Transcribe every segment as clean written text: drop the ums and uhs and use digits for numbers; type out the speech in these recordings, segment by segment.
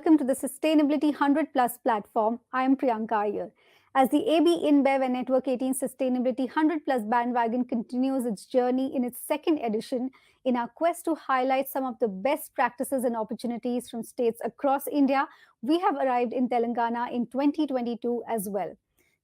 welcome to the Sustainability 100 Plus platform. I am Priyanka Iyer. As the AB InBev and Network 18 Sustainability 100 Plus bandwagon continues its journey in its second edition, in our quest to highlight some of the best practices and opportunities from states across India, we have arrived in Telangana in 2022 as well.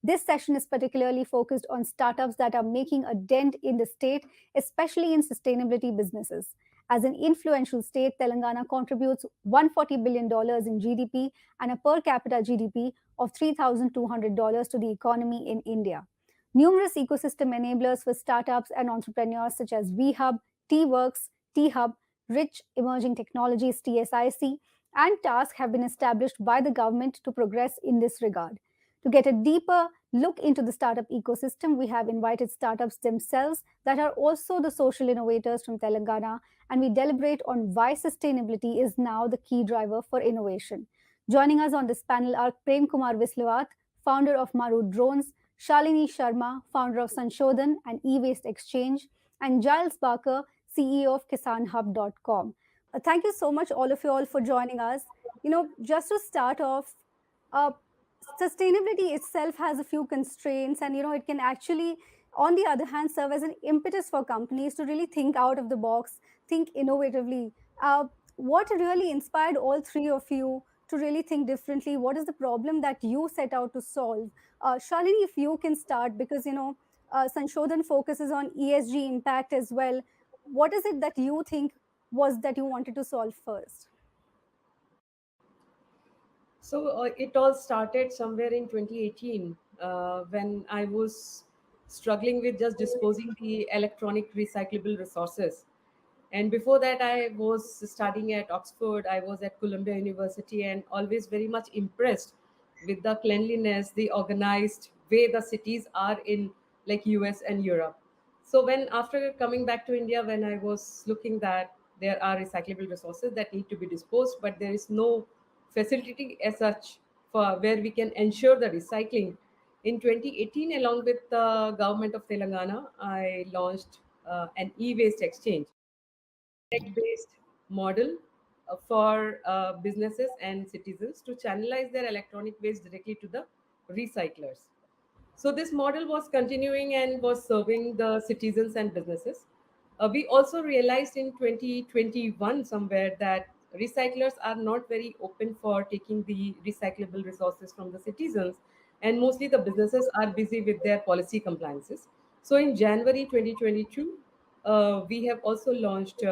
This session is particularly focused on startups that are making a dent in the state, especially in sustainability businesses. As an influential state, Telangana contributes $140 billion in GDP and a per capita GDP of $3,200 to the economy in India. Numerous ecosystem enablers for startups and entrepreneurs such as VHub, T-Works, T-Hub, Rich Emerging Technologies TSIC, and Task have been established by the government to progress in this regard. To get a deeper look into the startup ecosystem, we have invited startups themselves that are also the social innovators from Telangana, and we deliberate on why sustainability is now the key driver for innovation. Joining us on this panel are Prem Kumar Vislavat, founder of Maru Drones, Shalini Sharma, founder of Sanshodhan and E-Waste Exchange, and Giles Barker, CEO of KisanHub.com. Thank you so much, all of you all, for joining us. Just to start off, uh, sustainability itself has a few constraints, and it can actually, on the other hand, serve as an impetus for companies to really think out of the box, think innovatively. What really inspired all three of you to really think differently? What is the problem that you set out to solve? Shalini, if you can start, because Sanshodhan focuses on ESG impact as well. What is it that you think was that you wanted to solve first? So it all started somewhere in 2018 when I was struggling with just disposing the electronic recyclable resources. And before that, I was studying at Oxford. I was at Columbia University, and always very much impressed with the cleanliness, the organized way the cities are in like US and Europe. So when after coming back to India, when I was looking that there are recyclable resources that need to be disposed, but there is no facility as such for where we can ensure the recycling. In 2018, along with the government of Telangana, I launched an e-waste exchange, tech-based model for businesses and citizens to channelize their electronic waste directly to the recyclers. So this model was continuing and was serving the citizens and businesses. We also realized in 2021 somewhere that recyclers are not very open for taking the recyclable resources from the citizens, and mostly the businesses are busy with their policy compliances. So in January 2022, we have also launched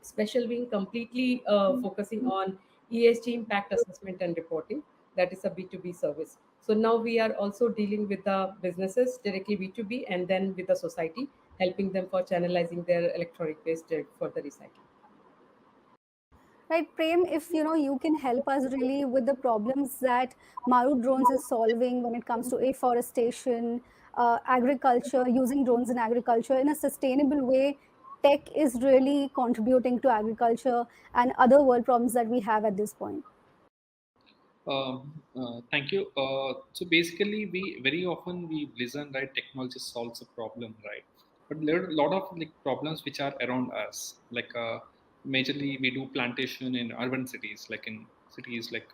special wing completely focusing on ESG impact assessment and reporting. That is a B2B service. So now we are also dealing with the businesses directly B2B, and then with the society, helping them for channelizing their electronic waste for the recycling. Right, Prem, if you can help us really with the problems that Maru Drones is solving when it comes to afforestation, agriculture, using drones in agriculture in a sustainable way. Tech is really contributing to agriculture and other world problems that we have at this point. Thank you. So basically, we very often we listen, right? Technology solves a problem, right? But there are a lot of like problems which are around us. Like majorly, we do plantation in urban cities, like in cities, like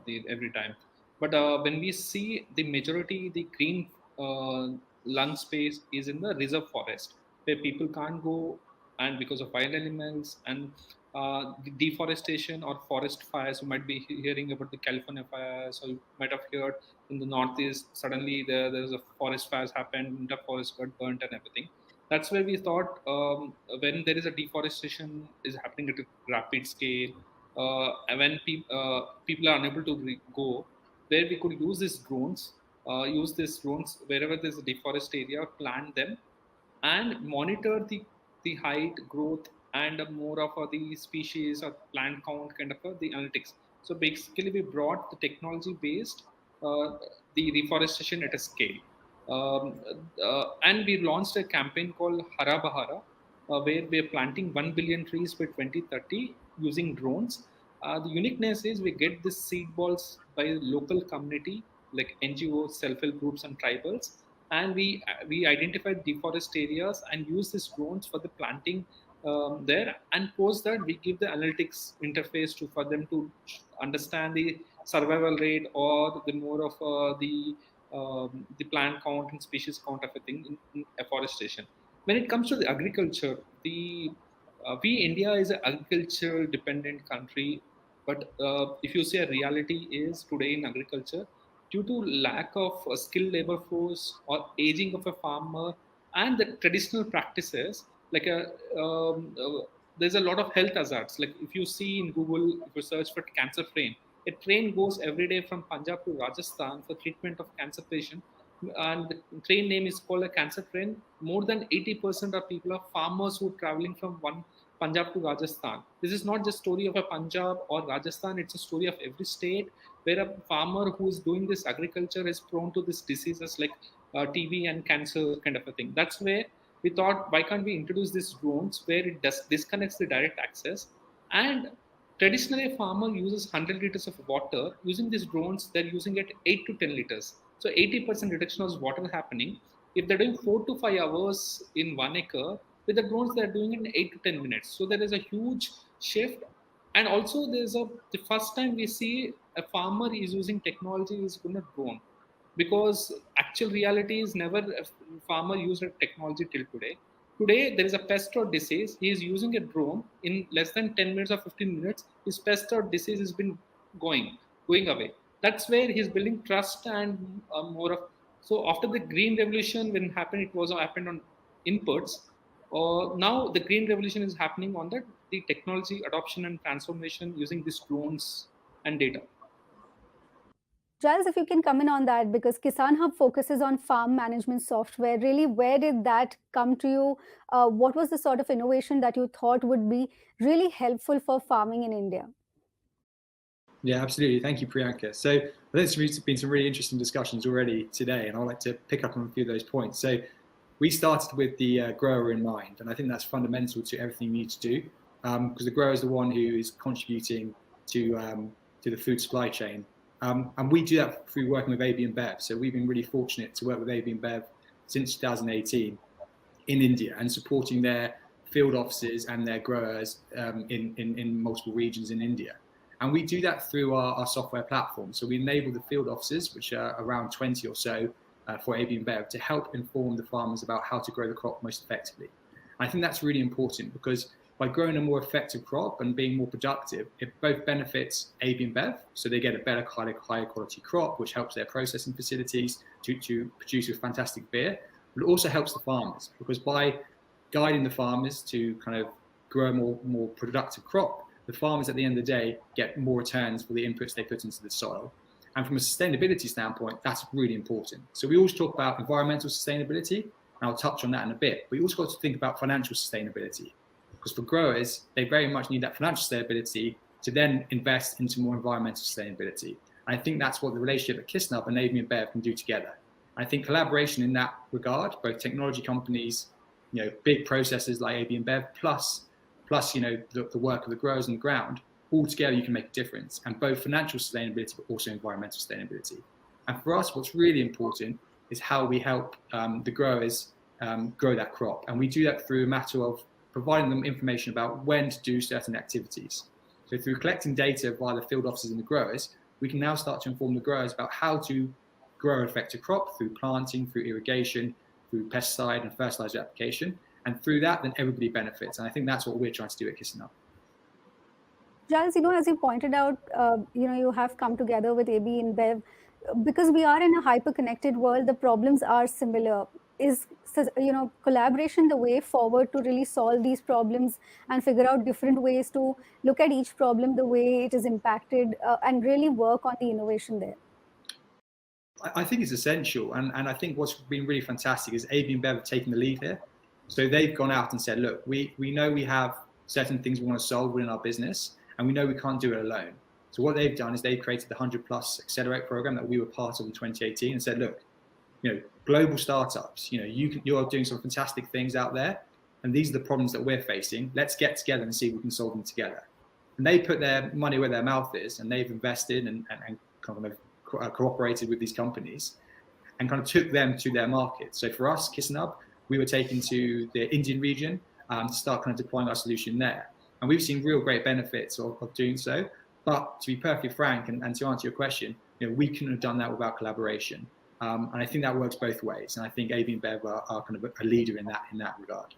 the every time. But when we see the majority, the green lung space is in the reserve forest, where people can't go, and because of wild animals and the deforestation or forest fires. You might be hearing about the California fires, or you might have heard in the Northeast, suddenly there's a forest fires happened, the forest got burnt and everything. That's where we thought when there is a deforestation is happening at a rapid scale, and when people are unable to go, where we could use these drones wherever there's a deforest area, plant them and monitor the height, growth, and more of the species or plant count kind of the analytics. So basically, we brought the technology based the reforestation at a scale, and we launched a campaign called Hara Bahara, where we are planting 1 billion trees by 2030 using drones. The uniqueness is we get these seed balls by local community like NGOs, self-help groups, and tribals, and we identify deforest areas and use these drones for the planting there, and post that we give the analytics interface for them to understand the survival rate or the more of the plant count and species count of a thing in afforestation. When it comes to the agriculture, the we India is an agricultural dependent country, but if you see a reality is today in agriculture, due to lack of skilled labor force or aging of a farmer and the traditional practices, like there's a lot of health hazards. Like if you see in Google, if you search for cancer train, a train goes every day from Punjab to Rajasthan for treatment of cancer patient, and the train name is called a cancer train. More than 80% of people are farmers who are traveling from one Punjab to Rajasthan. This is not just story of a Punjab or Rajasthan; it's a story of every state where a farmer who is doing this agriculture is prone to these diseases like TB and cancer kind of a thing. That's where we thought, why can't we introduce these drones where it disconnects the direct access, and traditionally a farmer uses 100 liters of water. Using these drones, they're using it 8 to 10 liters. So 80% reduction of water happening. If they're doing 4 to 5 hours in 1 acre, with the drones they're doing it in 8 to 10 minutes. So there is a huge shift. And also the first time we see a farmer is using technology is going to drone, because actual reality is never a farmer used a technology till today. Today there is a pest or disease. He is using a drone in less than 10 minutes or 15 minutes. His pest or disease has been going away. That's where he's building trust and more of. So after the green revolution, when it happened, it was happened on inputs. Now the green revolution is happening on the technology adoption and transformation using these drones and data. Giles, if you can come in on that, because Kisan Hub focuses on farm management software. Really, where did that come to you? What was the sort of innovation that you thought would be really helpful for farming in India? Yeah, absolutely. Thank you, Priyanka. So I think there's been some really interesting discussions already today, and I'd like to pick up on a few of those points. So we started with the grower in mind, and I think that's fundamental to everything we need to do, because the grower is the one who is contributing to the food supply chain. And we do that through working with AB InBev. So we've been really fortunate to work with AB InBev since 2018 in India and supporting their field offices and their growers in multiple regions in India. And we do that through our software platform. So we enable the field offices, which are around 20 or so for AB InBev, to help inform the farmers about how to grow the crop most effectively. I think that's really important, because by growing a more effective crop and being more productive, it both benefits AB InBev, so they get a better, higher quality crop, which helps their processing facilities to produce a fantastic beer, but it also helps the farmers, because by guiding the farmers to kind of grow a more productive crop, the farmers at the end of the day get more returns for the inputs they put into the soil. And from a sustainability standpoint, that's really important. So we always talk about environmental sustainability, and I'll touch on that in a bit, but you also got to think about financial sustainability, because for growers, they very much need that financial sustainability to then invest into more environmental sustainability. And I think that's what the relationship at KissNub and AB InBev can do together. I think collaboration in that regard, both technology companies, big processes like AB InBev, plus the work of the growers on the ground, all together you can make a difference, and both financial sustainability but also environmental sustainability. And for us, what's really important is how we help the growers grow that crop, and we do that through a matter of providing them information about when to do certain activities. So through collecting data via the field offices and the growers, we can now start to inform the growers about how to grow an effective crop through planting, through irrigation, through pesticide and fertilizer application. And through that, then everybody benefits. And I think that's what we're trying to do at KissNub. Giles, as you pointed out, you have come together with AB InBev. Because we are in a hyper-connected world, the problems are similar. Is collaboration the way forward to really solve these problems and figure out different ways to look at each problem, the way it is impacted, and really work on the innovation there? I think it's essential. And I think what's been really fantastic is AB InBev have taken the lead here. So they've gone out and said, look, we know we have certain things we want to solve within our business, and we know we can't do it alone. So what they've done is they've created the 100+ Accelerate program that we were part of in 2018 and said, look, global startups, you're doing some fantastic things out there, and these are the problems that we're facing. Let's get together and see if we can solve them together. And they put their money where their mouth is, and they've invested and kind of cooperated with these companies and kind of took them to their market. So for us, KissNub, we were taken to the Indian region, to start kind of deploying our solution there. And we've seen real great benefits of doing so. But to be perfectly frank, and to answer your question, we couldn't have done that without collaboration. And I think that works both ways. And I think AB InBev are kind of a leader in that regard.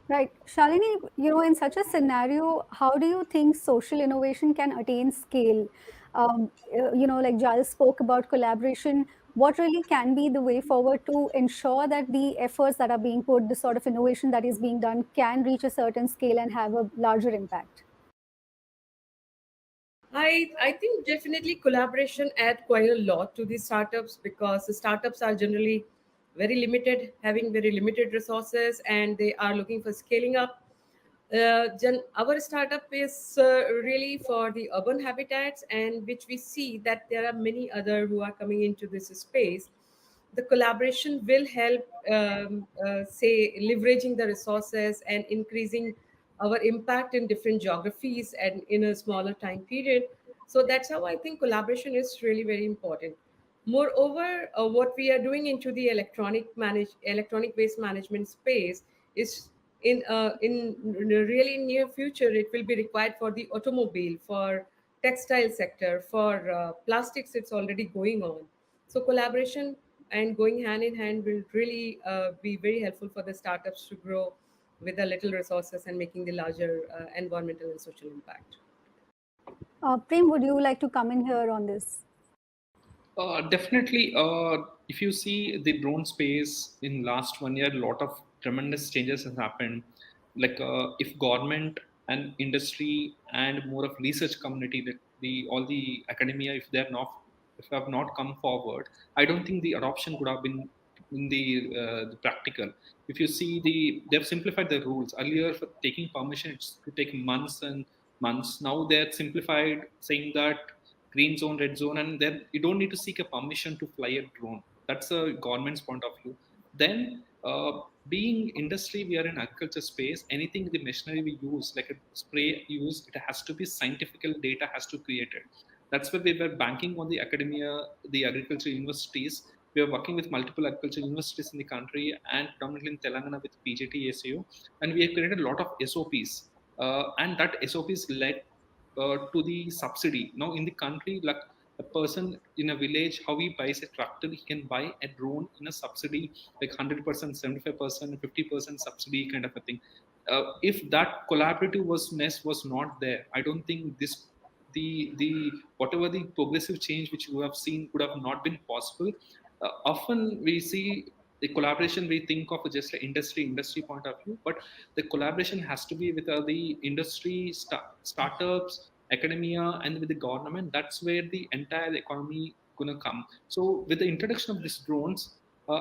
Right. Shalini, in such a scenario, how do you think social innovation can attain scale? Like Giles spoke about collaboration. What really can be the way forward to ensure that the efforts that are being put, the sort of innovation that is being done, can reach a certain scale and have a larger impact? I think definitely collaboration add quite a lot to these startups, because the startups are generally very limited, having very limited resources, and they are looking for scaling up. Our startup is really for the urban habitats, and which we see that there are many other who are coming into this space. The collaboration will help, say, leveraging the resources and increasing our impact in different geographies and in a smaller time period. So that's how I think collaboration is really very important. Moreover, what we are doing into the electronic waste management space is in really near future it will be required for the automobile, for textile sector, for plastics. It's already going on. So collaboration and going hand in hand will really be very helpful for the startups to grow with the little resources and making the larger environmental and social impact. Prem, would you like to come in here on this? Definitely. If you see the drone space in last 1 year, a lot of tremendous changes has happened. Like if government and industry and more of research community, the all the academia, if have not come forward, I don't think the adoption would have been in the practical. If you see they've simplified the rules. Earlier, for taking permission, it's to take months and months. Now they're simplified, saying that green zone, red zone, and then you don't need to seek a permission to fly a drone. That's a government's point of view. Then, being industry, we are in agriculture space. Anything the machinery we use, like a spray use, it has to be scientific data has to create it. That's where we were banking on the academia, the agriculture universities. We are working with multiple agriculture universities in the country and predominantly in Telangana with PGT ASU, and we have created a lot of SOPs, and that SOPs led to the subsidy. Now in the country, like a person in a village, how he buys a tractor, he can buy a drone in a subsidy, like 100%, 75%, 50% subsidy kind of a thing. If that collaborative was not there, I don't think the whatever the progressive change which we have seen could have not been possible. Often we see the collaboration, we think of just an industry point of view, but the collaboration has to be with the industry, startups, academia, and with the government. That's where the entire economy gonna come. So with the introduction of these drones,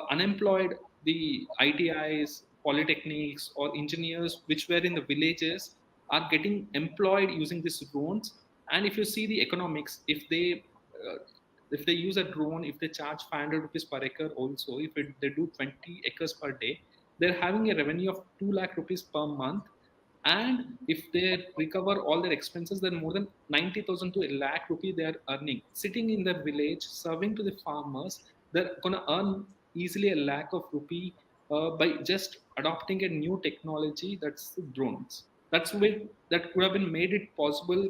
unemployed, the ITIs, polytechnics, or engineers which were in the villages are getting employed using these drones. And if you see the economics, if they use a drone, if they charge 500 rupees per acre, also if they do 20 acres per day, they're having a revenue of 2 lakh rupees per month. And if they recover all their expenses, then more than 90,000 to a lakh rupee they are earning. Sitting in their village, serving to the farmers, they're going to earn easily a lakh of rupee by just adopting a new technology, that's the drones. That's way that could have been made it possible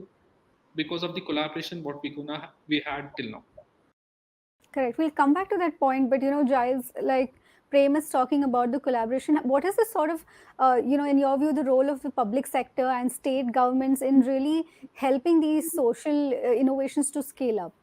because of the collaboration what we had till now. Correct. We'll come back to that point, but Giles, like Prem is talking about the collaboration. What is the sort of, in your view, the role of the public sector and state governments in really helping these social innovations to scale up?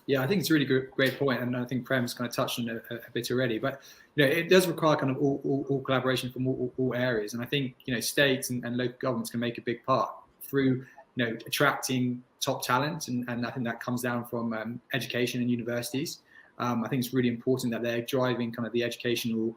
Yeah, I think it's a really great point, and I think Prem's kind of touched on it a bit already. But it does require kind of all collaboration from all areas, and I think states and local governments can make a big part through attracting top talent, and I think that comes down from education and universities. I think it's really important that they're driving kind of the educational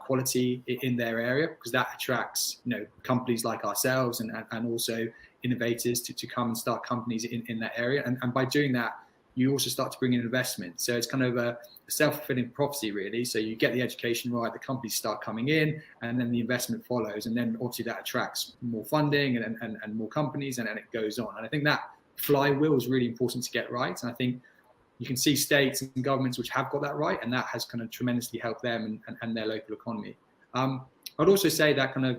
quality in their area, because that attracts companies like ourselves and also innovators to come and start companies in that area, and by doing that, you also start to bring in investment. So it's kind of a self-fulfilling prophecy, really. So you get the education right, the companies start coming in, and then the investment follows. And then obviously that attracts more funding and more companies, and it goes on. And I think that flywheel is really important to get right. And I think you can see states and governments which have got that right, and that has kind of tremendously helped them and their local economy. I'd also say that kind of,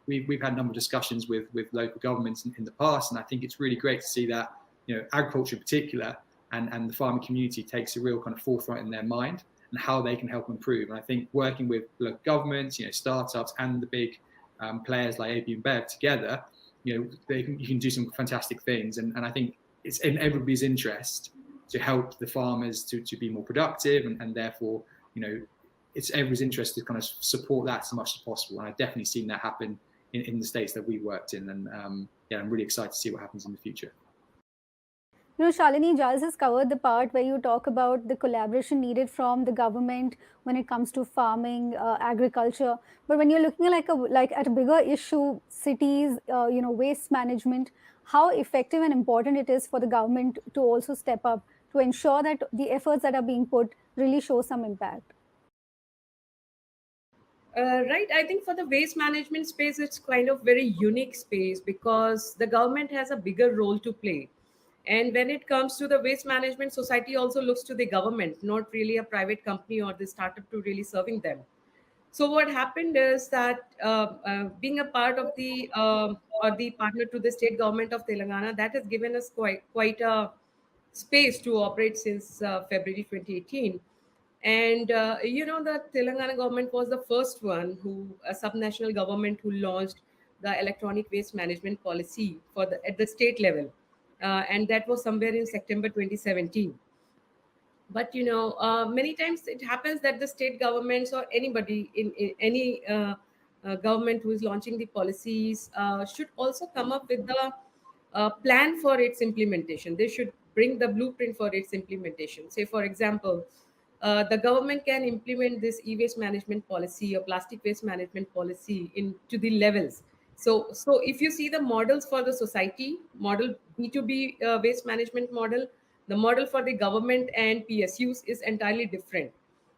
we've had a number of discussions with local governments in the past, and I think it's really great to see that, agriculture in particular and the farming community takes a real kind of forefront in their mind and how they can help improve. And I think working with local governments, startups, and the big players like AB InBev together, you can do some fantastic things. And I think it's in everybody's interest to help the farmers to be more productive, and therefore, it's everybody's interest to kind of support that as much as possible. And I've definitely seen that happen in the states that we worked in. And I'm really excited to see what happens in the future. Shalini, Giles has covered the part where you talk about the collaboration needed from the government when it comes to farming, agriculture. But when you're looking at at a bigger issue, cities, waste management, how effective and important it is for the government to also step up to ensure that the efforts that are being put really show some impact. Right. I think for the waste management space, it's kind of very unique space because the government has a bigger role to play. And when it comes to the waste management, society also looks to the government, not really a private company or the startup to really serving them. So what happened is that being a part of the or the partner to the state government of Telangana, that has given us quite a space to operate since February 2018. And the Telangana government was the first one a subnational government who launched the electronic waste management policy at the state level, and that was somewhere in September 2017. But many times it happens that the state governments or anybody in any government who is launching the policies should also come up with the plan for its implementation. They should bring the blueprint for its implementation. Say, for example, the government can implement this e-waste management policy or plastic waste management policy into the levels. So if you see the models for the society model, B2B waste management model, the model for the government and PSUs is entirely different.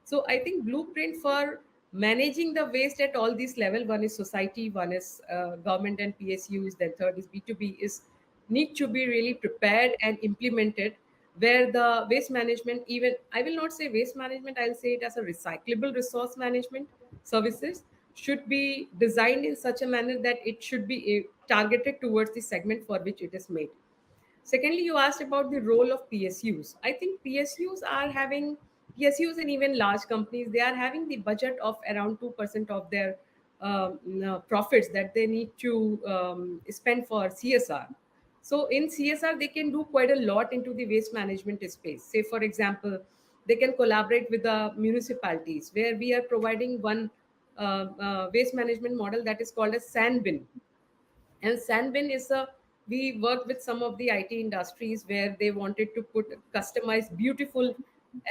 So I think blueprint for managing the waste at all these levels, one is society, one is government and PSUs, then third is B2B, is need to be really prepared and implemented, where the waste management, even I will not say waste management, I'll say it as a recyclable resource management services, should be designed in such a manner that it should be targeted towards the segment for which it is made. Secondly, you asked about the role of PSUs. I think PSUs and even large companies, they are having the budget of around 2% of their profits that they need to spend for CSR. So in CSR, they can do quite a lot into the waste management space. Say, for example, they can collaborate with the municipalities, where we are providing one waste management model that is called a sand bin. And Sandbin is we worked with some of the IT industries where they wanted to put customized, beautiful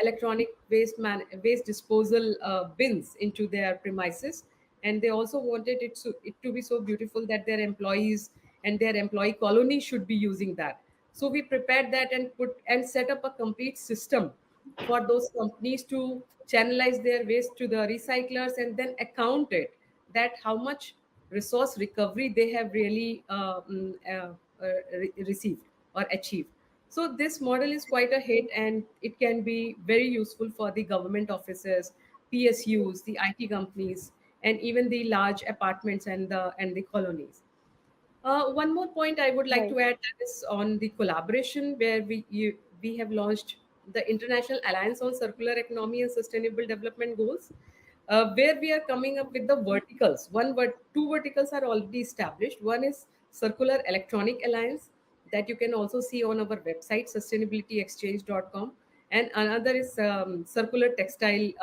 electronic waste disposal bins into their premises, and they also wanted it to be so beautiful that their employees and their employee colony should be using that. So we prepared that and set up a complete system for those companies to channelize their waste to the recyclers and then account it, that how much resource recovery they have really received or achieved. So this model is quite a hit, and it can be very useful for the government offices, PSUs, the IT companies, and even the large apartments and the colonies. One more point I would like Right. to add is on the collaboration, where we have launched the International Alliance on Circular Economy and Sustainable Development Goals, where we are coming up with the verticals. Two verticals are already established. One is Circular Electronic Alliance, that you can also see on our website sustainabilityexchange.com, and another is Circular Textile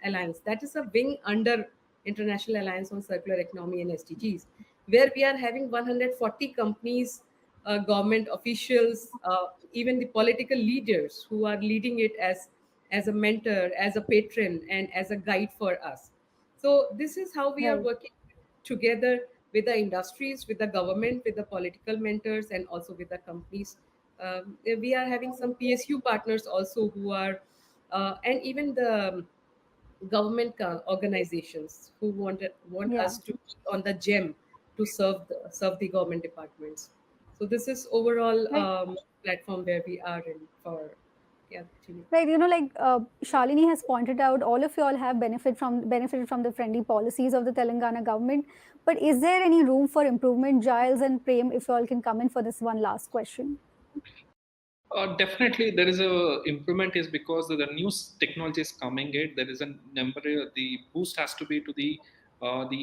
Alliance. That is a wing under International Alliance on Circular Economy and SDGs, where we are having 140 companies, government officials, even the political leaders who are leading it as a mentor, as a patron, and as a guide for us. So this is how we are Right. working together with the industries, with the government, with the political mentors, and also with the companies. We are having some PSU partners also who are, and even the government organizations who want Yeah. us to be on the gem to serve the government departments. So this is overall Right. platform where we are in for Yeah, Chini. Right, Shalini has pointed out, all of you all have benefited from the friendly policies of the Telangana government. But is there any room for improvement? Giles and Prem, if you all can come in for this one last question. Definitely, there is a improvement is because the new technology is coming. It there is a number. The boost has to be to the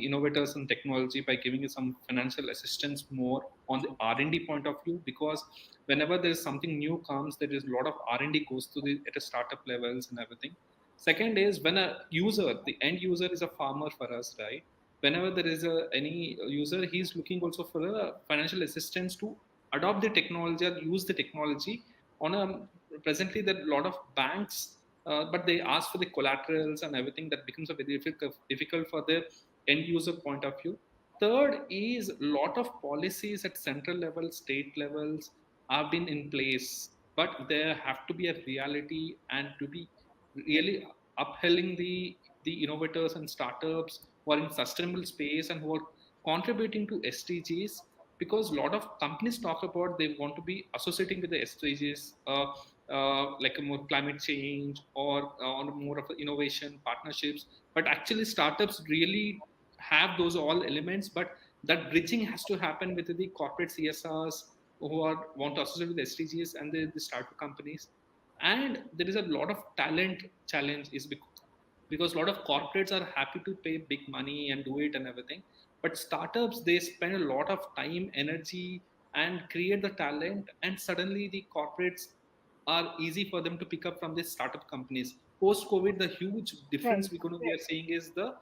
innovators and technology by giving you some financial assistance more on the R&D point of view. Because whenever there is something new comes, there is a lot of R&D goes to the at a startup levels and everything. Second is when a user, the end user is a farmer for us, right? Whenever there is any user, he's looking also for a financial assistance to adopt the technology or use the technology on a presently there are a lot of banks but they ask for the collaterals and everything that becomes a very difficult for the end user point of view. Third is a lot of policies at central level state levels have been in place, but there have to be a reality and to be really upholding the innovators and startups who are in sustainable space and who are contributing to SDGs, because a lot of companies talk about they want to be associating with the SDGs, like a more climate change or on more of innovation partnerships. But actually, startups really have those all elements. But that bridging has to happen with the corporate CSRs who are want to associate with SDGs and the startup companies. And there is a lot of talent challenge is because a lot of corporates are happy to pay big money and do it and everything, but startups they spend a lot of time energy and create the talent, and suddenly the corporates are easy for them to pick up from these startup companies. Post covid, the huge difference Right. we are seeing is the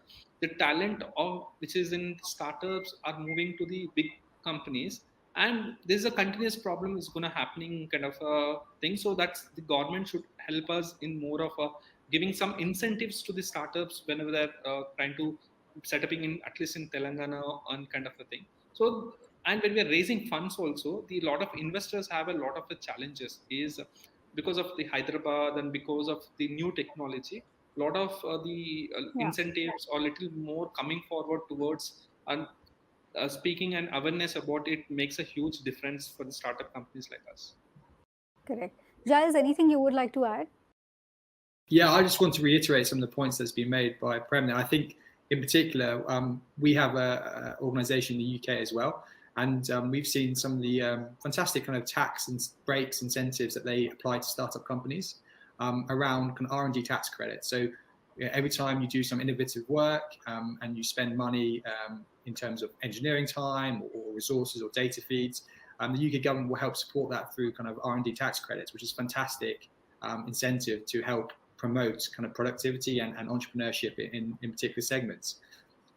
talent of which is in startups are moving to the big companies, and this is a continuous problem is going to happening kind of a thing. So that's the government should help us in more of a giving some incentives to the startups whenever they're trying to set up in at least in Telangana and kind of a thing. So and when we are raising funds also, the lot of investors have a lot of the challenges is because of the Hyderabad and because of the new technology. A lot of the Yeah. incentives are little more coming forward towards and speaking and awareness about it makes a huge difference for the startup companies like us. Correct. Giles, anything you would like to add? Yeah, I just want to reiterate some of the points that's been made by Prem there. I think, in particular, we have an organisation in the UK as well, and we've seen some of the fantastic kind of tax and breaks incentives that they apply to startup companies around kind of R&D tax credits. So every time you do some innovative work and you spend money in terms of engineering time or resources or data feeds, the UK government will help support that through kind of R&D tax credits, which is fantastic incentive to help promote kind of productivity and entrepreneurship in particular segments.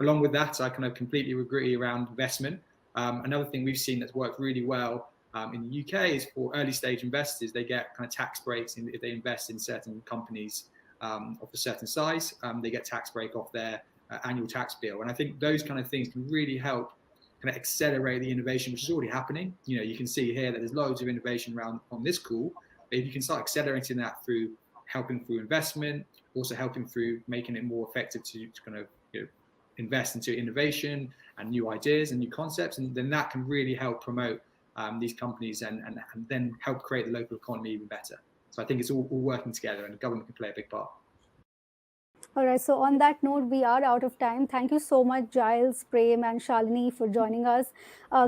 Along with that, I kind of completely agree around investment. Another thing we've seen that's worked really well in the UK is for early stage investors, they get kind of tax breaks if they invest in certain companies of a certain size. They get tax break off their annual tax bill. And I think those kind of things can really help kind of accelerate the innovation, which is already happening. You know, you can see here that there's loads of innovation around on this call. But if you can start accelerating that through helping through investment, also helping through making it more effective to kind of invest into innovation and new ideas and new concepts, and then that can really help promote these companies and then help create the local economy even better. So I think it's all working together, and the government can play a big part. All right. So on that note, we are out of time. Thank you so much, Giles, Prem, and Shalini for joining us.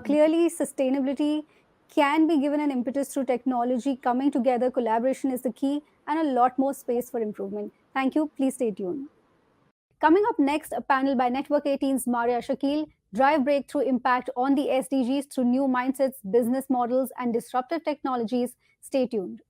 Clearly, sustainability can be given an impetus through technology. Coming together, collaboration is the key, and a lot more space for improvement. Thank you. Please stay tuned. Coming up next, a panel by Network 18's Maria Shakil, drive breakthrough impact on the SDGs through new mindsets, business models, and disruptive technologies. Stay tuned.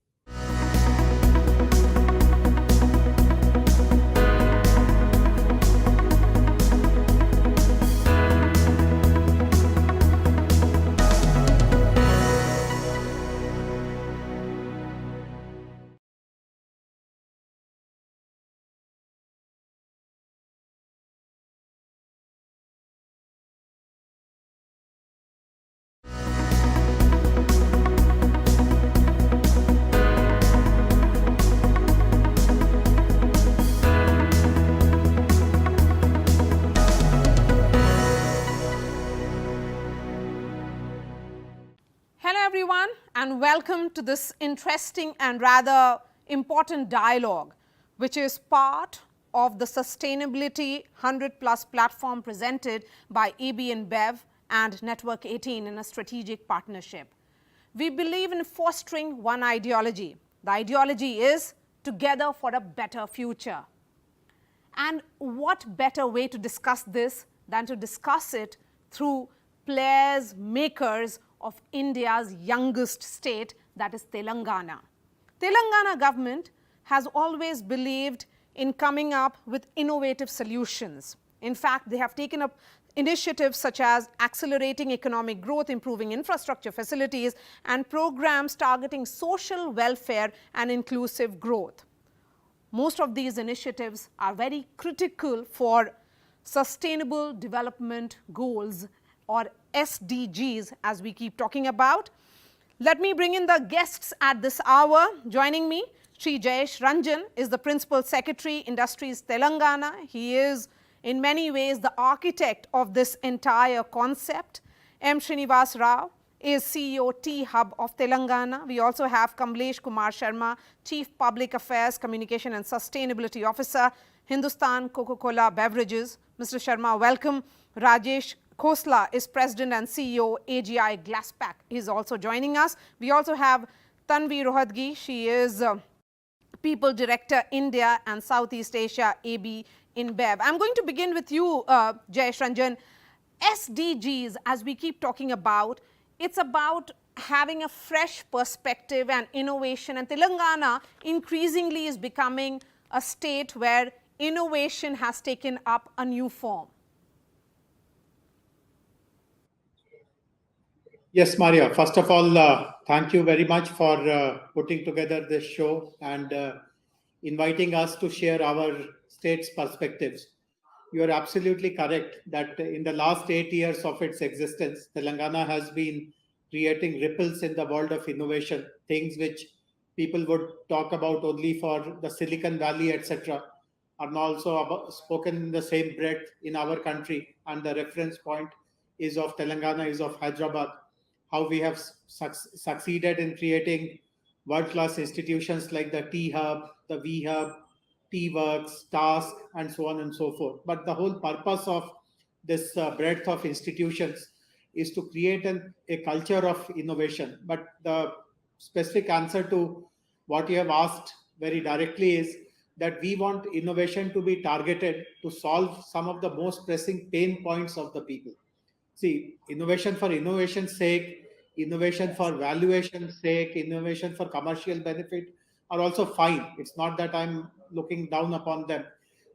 Hello everyone, and welcome to this interesting and rather important dialogue, which is part of the Sustainability 100 Plus platform presented by AB InBev and Network 18 in a strategic partnership. We believe in fostering one ideology. The ideology is together for a better future. And what better way to discuss this than to discuss it through players, makers of India's youngest state, that is Telangana. Telangana government has always believed in coming up with innovative solutions. In fact, they have taken up initiatives such as accelerating economic growth, improving infrastructure facilities, and programs targeting social welfare and inclusive growth. Most of these initiatives are very critical for Sustainable Development Goals, or SDGs, as we keep talking about. Let me bring in the guests at this hour. Joining me, Sri Jayesh Ranjan is the Principal Secretary, Industries Telangana. He is in many ways the architect of this entire concept. M. Srinivas Rao is CEO T-Hub of Telangana. We also have Kamlesh Kumar Sharma, Chief Public Affairs, Communication and Sustainability Officer, Hindustan Coca-Cola Beverages. Mr. Sharma, welcome. Rajesh Khosla is President and CEO AGI Glasspack. He is also joining us. We also have Tanvi Rohadgi. She is People Director, India and Southeast Asia, AB InBev. I'm going to begin with you, Jayesh Ranjan. SDGs, as we keep talking about, it's about having a fresh perspective and innovation. And Telangana increasingly is becoming a state where innovation has taken up a new form. Yes, Maria. First of all, thank you very much for putting together this show and inviting us to share our state's perspectives. You are absolutely correct that in the last 8 years of its existence, Telangana has been creating ripples in the world of innovation, things which people would talk about only for the Silicon Valley, etc., are now also spoken in the same breath in our country. And the reference point is of Telangana, is of Hyderabad, how we have succeeded in creating world-class institutions like the T-Hub, the V-Hub, T-Works, Task, and so on and so forth. But the whole purpose of this breadth of institutions is to create a culture of innovation. But the specific answer to what you have asked very directly is that we want innovation to be targeted to solve some of the most pressing pain points of the people. See, innovation for innovation's sake, innovation for valuation's sake, innovation for commercial benefit are also fine. It's not that I'm looking down upon them.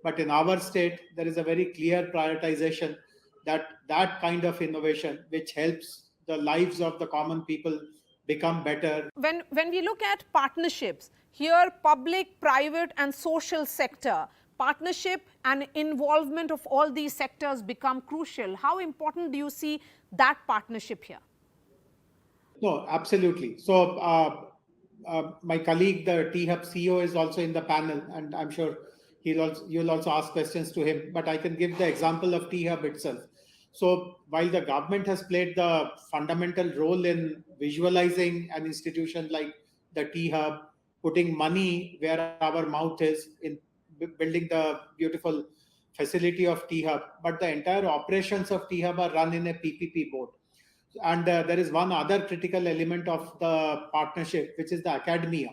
But in our state, there is a very clear prioritization that kind of innovation which helps the lives of the common people become better. When we look at partnerships, here public, private and social sector, partnership and involvement of all these sectors become crucial. How important do you see that partnership here? No, absolutely. So my colleague, the T-Hub CEO, is also in the panel, and I'm sure you'll also ask questions to him. But I can give the example of T-Hub itself. So while the government has played the fundamental role in visualizing an institution like the T-Hub, putting money where our mouth is in building the beautiful facility of T-Hub, but the entire operations of T-Hub are run in a PPP mode. And there is one other critical element of the partnership, which is the academia.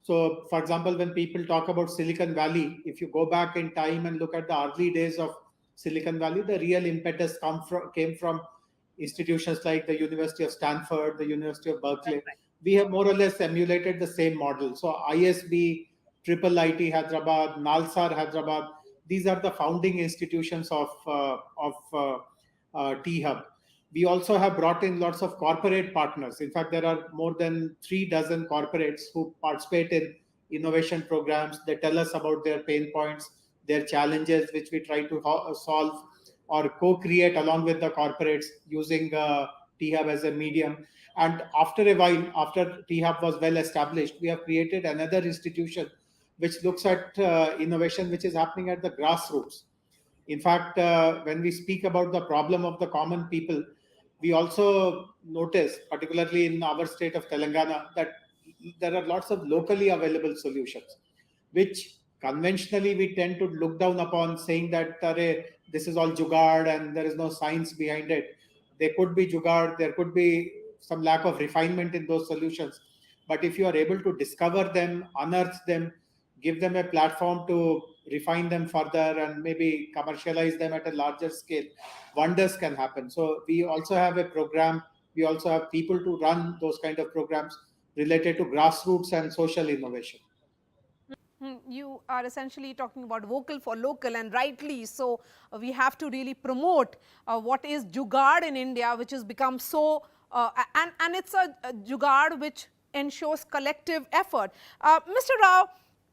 So, for example, when people talk about Silicon Valley, if you go back in time and look at the early days of Silicon Valley, the real impetus came from institutions like the University of Stanford, the University of Berkeley. We have more or less emulated the same model. So ISB, Triple IT Hyderabad, Nalsar Hyderabad, these are the founding institutions of T-Hub. We also have brought in lots of corporate partners. In fact, there are more than 3 dozen corporates who participate in innovation programs. They tell us about their pain points, their challenges, which we try to solve or co-create along with the corporates using T-Hub as a medium. And after a while, after T-Hub was well established, we have created another institution which looks at innovation which is happening at the grassroots. In fact, when we speak about the problem of the common people, we also notice, particularly in our state of Telangana, that there are lots of locally available solutions, which conventionally we tend to look down upon, saying that this is all jugaad and there is no science behind it. There could be jugaad, there could be some lack of refinement in those solutions. But if you are able to discover them, unearth them, give them a platform to refine them further and maybe commercialize them at a larger scale, wonders can happen. So we also have a program, we also have people to run those kind of programs related to grassroots and social innovation. You are essentially talking about vocal for local, and rightly so. We have to really promote what is jugaad in India, which has become so, and it's a jugaad which ensures collective effort. Mr. Rao,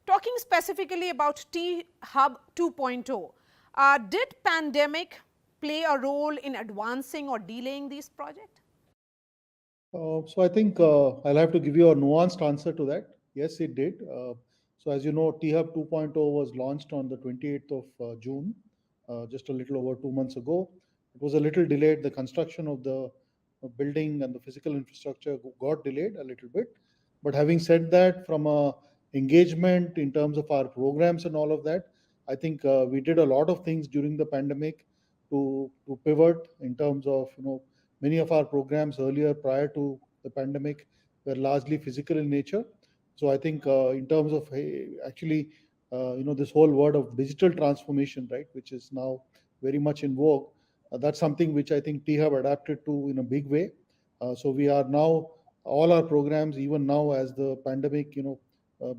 talking specifically about T-Hub 2.0, did pandemic play a role in advancing or delaying these projects? So I think I'll have to give you a nuanced answer to that. Yes, it did. So as you know, T-Hub 2.0 was launched on the 28th of June, just a little over 2 months ago. It was a little delayed. The construction of the building and the physical infrastructure got delayed a little bit. But having said that, from a engagement in terms of our programs and all of that, I think we did a lot of things during the pandemic to pivot in terms of, many of our programs earlier prior to the pandemic were largely physical in nature. So I think in terms of actually, this whole word of digital transformation, right, which is now very much in vogue, that's something which I think T-Hub adapted to in a big way. So we are now, all our programs, even now as the pandemic,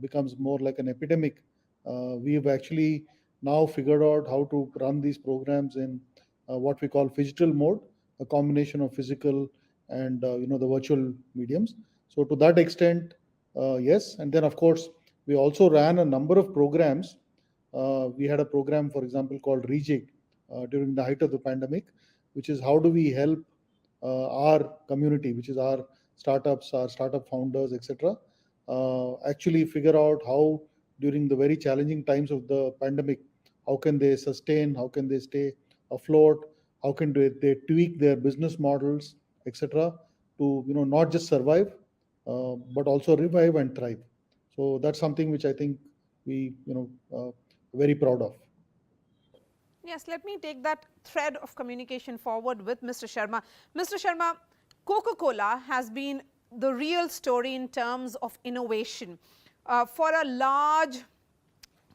becomes more like an epidemic, we've actually now figured out how to run these programs in what we call phygital mode, a combination of physical and the virtual mediums. So to that extent, yes. And then of course we also ran a number of programs. We had a program, for example, called Rejig during the height of the pandemic, which is how do we help our community, which is our startups, our startup founders, etc., actually figure out how during the very challenging times of the pandemic, how can they sustain, how can they stay afloat, how can they tweak their business models, etc., to not just survive but also revive and thrive. So that's something which I think we very proud of. Yes, let me take that thread of communication forward with Mr. Sharma. Mr. Sharma, Coca-Cola has been the real story in terms of innovation. For a large,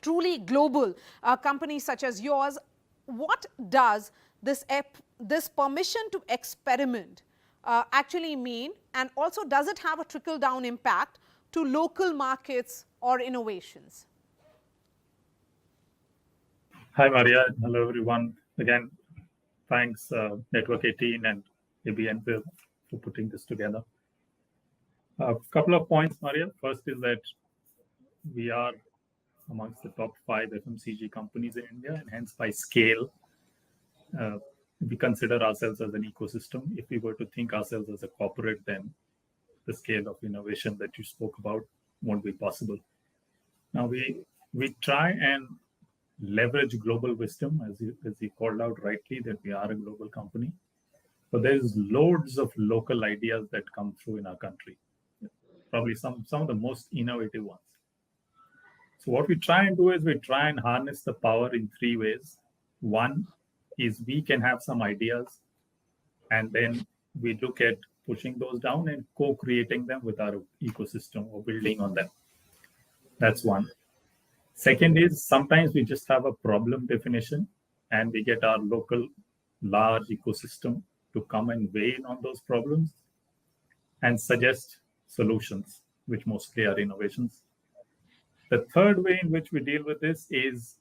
truly global company such as yours, what does this permission to experiment actually mean, and also does it have a trickle-down impact to local markets or innovations? Hi, Maria. Hello, everyone. Again, thanks Network 18 and AB InBev for putting this together. A couple of points, Maria. First is that we are amongst the top 5 FMCG companies in India, and hence by scale, we consider ourselves as an ecosystem. If we were to think ourselves as a corporate, then the scale of innovation that you spoke about won't be possible. Now, we try and leverage global wisdom, as you called out rightly, that we are a global company. But there's loads of local ideas that come through in our country, probably some of the most innovative ones. So what we try and do is we try and harness the power in 3 ways. One is we can have some ideas, and then we look at pushing those down and co-creating them with our ecosystem or building on them. That's one. Second is sometimes we just have a problem definition and we get our local large ecosystem to come and weigh in on those problems and suggest solutions, which mostly are innovations. The third way in which we deal with this is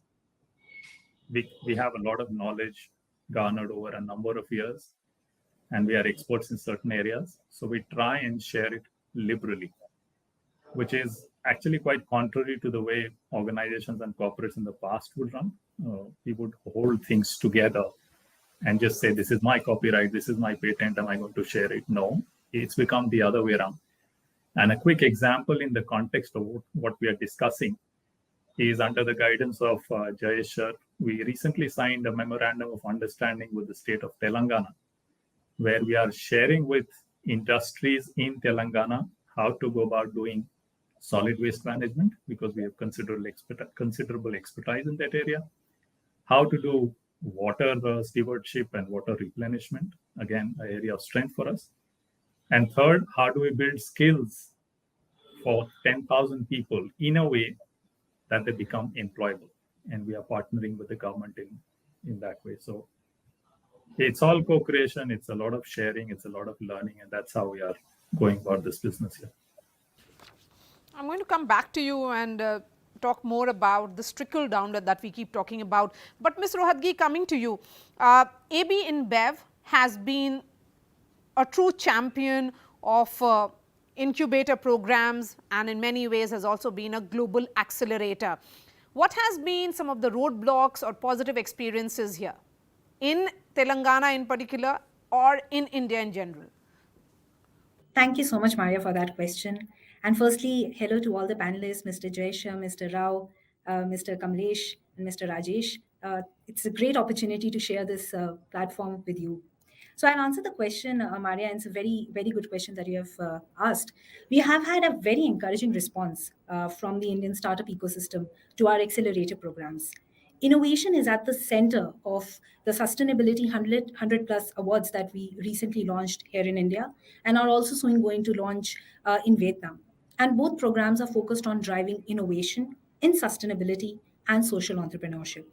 we have a lot of knowledge garnered over a number of years, and we are experts in certain areas. So we try and share it liberally, which is actually quite contrary to the way organizations and corporates in the past would run. We would hold things together and just say, this is my copyright, this is my patent, am I going to share it? No, it's become the other way around. And a quick example in the context of what we are discussing is under the guidance of Jayesh Sir, we recently signed a memorandum of understanding with the state of Telangana, where we are sharing with industries in Telangana how to go about doing solid waste management, because we have considerable expertise in that area. How to do water stewardship and water replenishment, again, an area of strength for us. And third, how do we build skills for 10,000 people in a way that they become employable? And we are partnering with the government in that way. So it's all co-creation, it's a lot of sharing, it's a lot of learning, and that's how we are going about this business here. I'm going to come back to you and talk more about this trickle down that we keep talking about. But Ms. Rohatgi, coming to you, AB InBev has been a true champion of incubator programs, and in many ways has also been a global accelerator. What has been some of the roadblocks or positive experiences here, in Telangana in particular, or in India in general? Thank you so much, Maria, for that question. And firstly, hello to all the panelists, Mr. Jaisha, Mr. Rao, Mr. Kamlesh, and Mr. Rajesh. It's a great opportunity to share this platform with you. So I'll answer the question, Maria, and it's a very, very good question that you have asked. We have had a very encouraging response from the Indian startup ecosystem to our accelerator programs. Innovation is at the center of the Sustainability 100 Plus Awards that we recently launched here in India, and are also soon going to launch in Vietnam. And both programs are focused on driving innovation in sustainability and social entrepreneurship.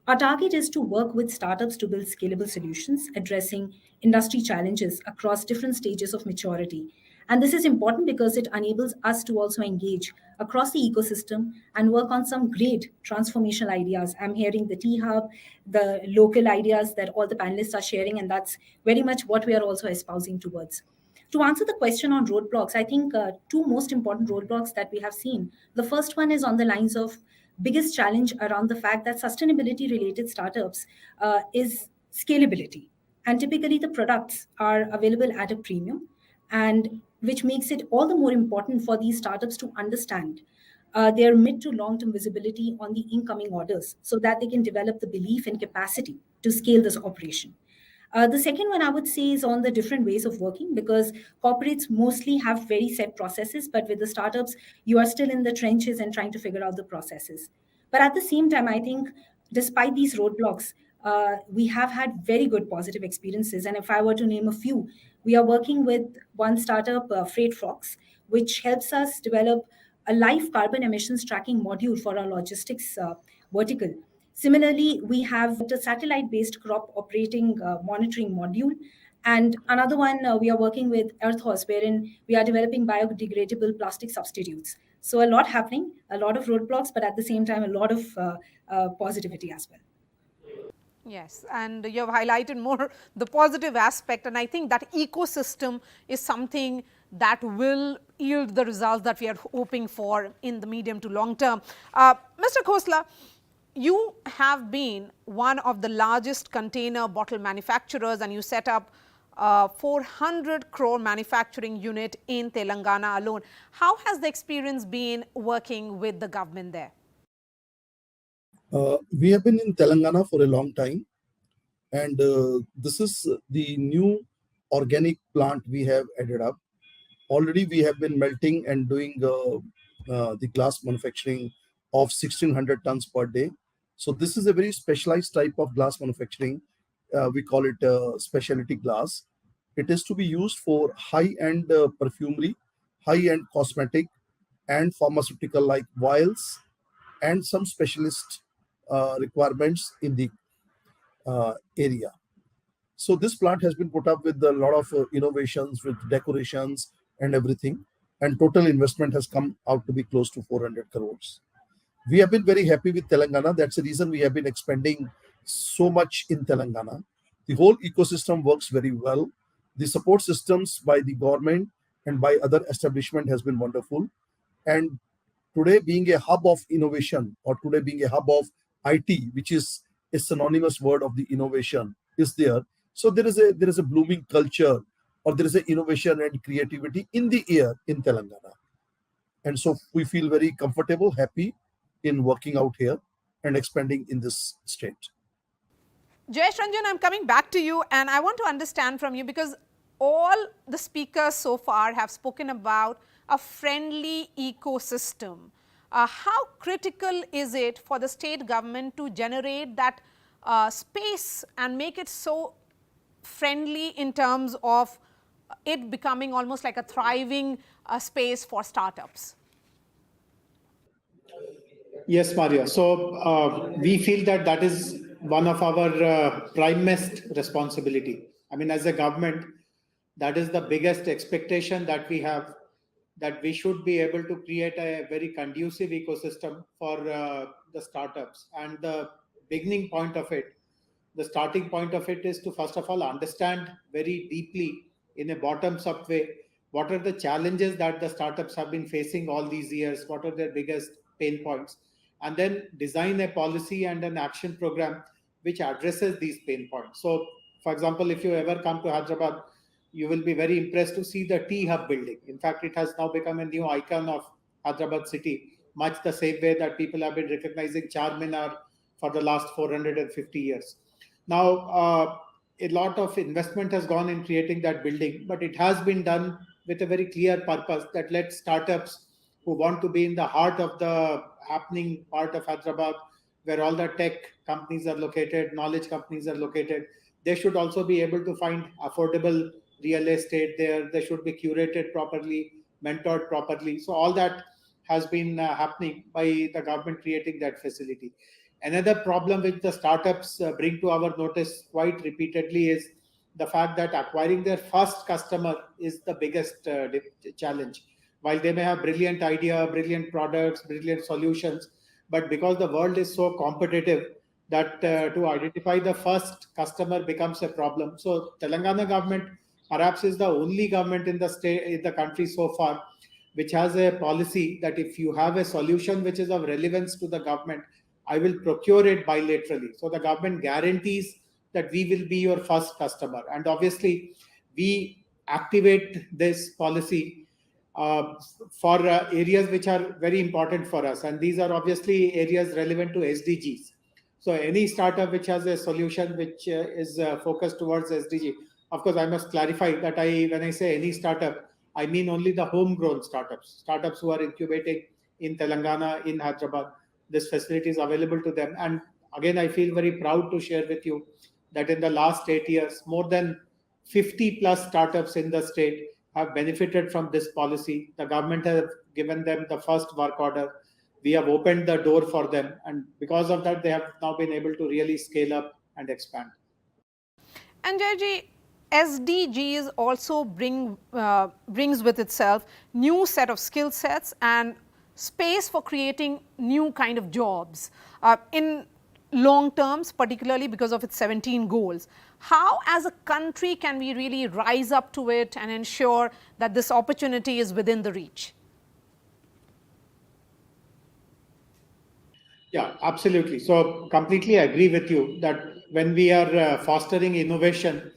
Our target is to work with startups to build scalable solutions addressing industry challenges across different stages of maturity. And this is important because it enables us to also engage across the ecosystem and work on some great transformational ideas. I'm hearing the T-Hub, the local ideas that all the panelists are sharing, and that's very much what we are also espousing towards. To answer the question on roadblocks, I think two most important roadblocks that we have seen. The first one is on the lines of biggest challenge around the fact that sustainability related startups is scalability. And typically the products are available at a premium, and which makes it all the more important for these startups to understand their mid to long term visibility on the incoming orders so that they can develop the belief and capacity to scale this operation. The second one I would say is on the different ways of working, because corporates mostly have very set processes, but with the startups, you are still in the trenches and trying to figure out the processes. But at the same time, I think despite these roadblocks, we have had very good positive experiences. And if I were to name a few, we are working with one startup, Freight Fox, which helps us develop a live carbon emissions tracking module for our logistics vertical. Similarly, we have a satellite-based crop operating monitoring module. And another one, we are working with Earthos, wherein we are developing biodegradable plastic substitutes. So a lot happening, a lot of roadblocks, but at the same time, a lot of positivity as well. Yes, and you have highlighted more the positive aspect, and I think that ecosystem is something that will yield the results that we are hoping for in the medium to long term. Mr. Khosla, you have been one of the largest container bottle manufacturers, and you set up a 400 crore manufacturing unit in Telangana alone. How has the experience been working with the government there? We have been in Telangana for a long time, and this is the new organic plant we have added up. Already we have been melting and doing the glass manufacturing of 1600 tons per day. So this is a very specialized type of glass manufacturing. We call it specialty glass. It is to be used for high-end perfumery, high-end cosmetic, and pharmaceutical like vials, and some specialist requirements in the area. So this plant has been put up with a lot of innovations, with decorations and everything, and total investment has come out to be close to 400 crores. We have been very happy with Telangana. That's the reason we have been expanding so much in Telangana. The whole ecosystem works very well. The support systems by the government and by other establishment has been wonderful. And today being a hub of innovation, or today being a hub of IT, which is a synonymous word of the innovation, is there. So there is a blooming culture, or there is a innovation and creativity in the air in Telangana. And so we feel very comfortable, happy in working out here and expanding in this state. Jayesh Ranjan, I'm coming back to you, and I want to understand from you, because all the speakers so far have spoken about a friendly ecosystem. How critical is it for the state government to generate that space and make it so friendly in terms of it becoming almost like a thriving space for startups? Yes, Maria. So we feel that that is one of our primest responsibility. I mean, as a government, that is the biggest expectation that we have, that we should be able to create a very conducive ecosystem for the startups. And the beginning point of it, the starting point of it is to first of all understand very deeply in a bottoms up way what are the challenges that the startups have been facing all these years, what are their biggest pain points, and then design a policy and an action program which addresses these pain points. So for example, if you ever come to Hyderabad, you will be very impressed to see the Tea Hub building. In fact, it has now become a new icon of Hyderabad city, much the same way that people have been recognizing Charminar for the last 450 years. Now, a lot of investment has gone in creating that building, but it has been done with a very clear purpose that let startups who want to be in the heart of the happening part of Hyderabad, where all the tech companies are located, knowledge companies are located, they should also be able to find affordable real estate there. They should be curated properly, mentored properly. So all that has been happening by the government creating that facility. Another problem which the startups bring to our notice quite repeatedly is the fact that acquiring their first customer is the biggest challenge. While they may have brilliant idea, brilliant products, brilliant solutions, but because the world is so competitive that to identify the first customer becomes a problem. So Telangana government perhaps is the only government in the state, in the country so far, which has a policy that if you have a solution which is of relevance to the government, I will procure it bilaterally. So the government guarantees that we will be your first customer. And obviously, we activate this policy for areas which are very important for us. And these are obviously areas relevant to SDGs. So any startup which has a solution which is focused towards SDG, of course, I must clarify that when I say any startup, I mean only the homegrown startups who are incubating in Telangana, in Hyderabad. This facility is available to them. And again, I feel very proud to share with you that in the last 8 years, more than 50 plus startups in the state have benefited from this policy. The government has given them the first work order. We have opened the door for them. And because of that, they have now been able to really scale up and expand. And Jayji, SDGs also brings with itself new set of skill sets and space for creating new kind of jobs in long terms, particularly because of its 17 goals. How as a country can we really rise up to it and ensure that this opportunity is within the reach? Yeah, absolutely. So completely agree with you that when we are fostering innovation,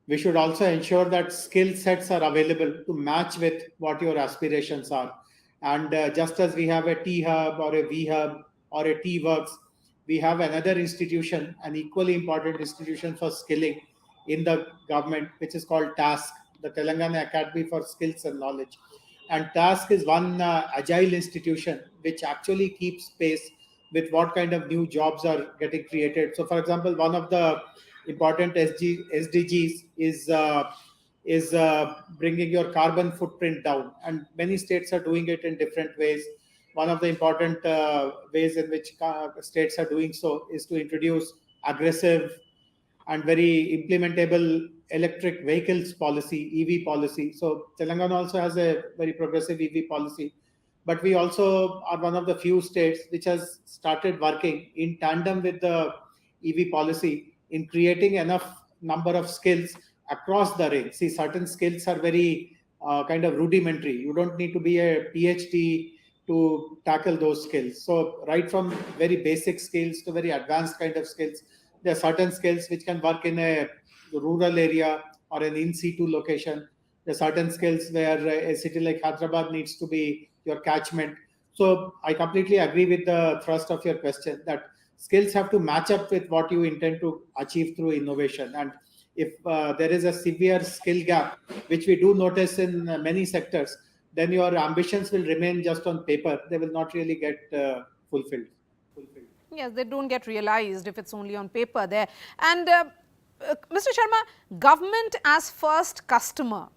we should also ensure that skill sets are available to match with what your aspirations are. And just as we have a T Hub or a V Hub or a T Works, we have another institution, an equally important institution for skilling in the government, which is called TASK, the Telangana Academy for Skills and Knowledge. And TASK is one agile institution which actually keeps pace with what kind of new jobs are getting created. So, for example, one of the important SDGs is bringing your carbon footprint down, and many states are doing it in different ways. One of the important ways in which states are doing so is to introduce aggressive and very implementable electric vehicles policy, EV policy. So Telangana also has a very progressive EV policy, but we also are one of the few states which has started working in tandem with the EV policy in creating enough number of skills across the range. See, certain skills are very kind of rudimentary. You don't need to be a PhD to tackle those skills. So right from very basic skills to very advanced kind of skills, there are certain skills which can work in a rural area or an in situ location. There are certain skills where a city like Hyderabad needs to be your catchment. So I completely agree with the thrust of your question that skills have to match up with what you intend to achieve through innovation. And if there is a severe skill gap, which we do notice in many sectors, then your ambitions will remain just on paper. They will not really get fulfilled. Yes, they don't get realized if it's only on paper there. And Mr. Sharma, government as first customer.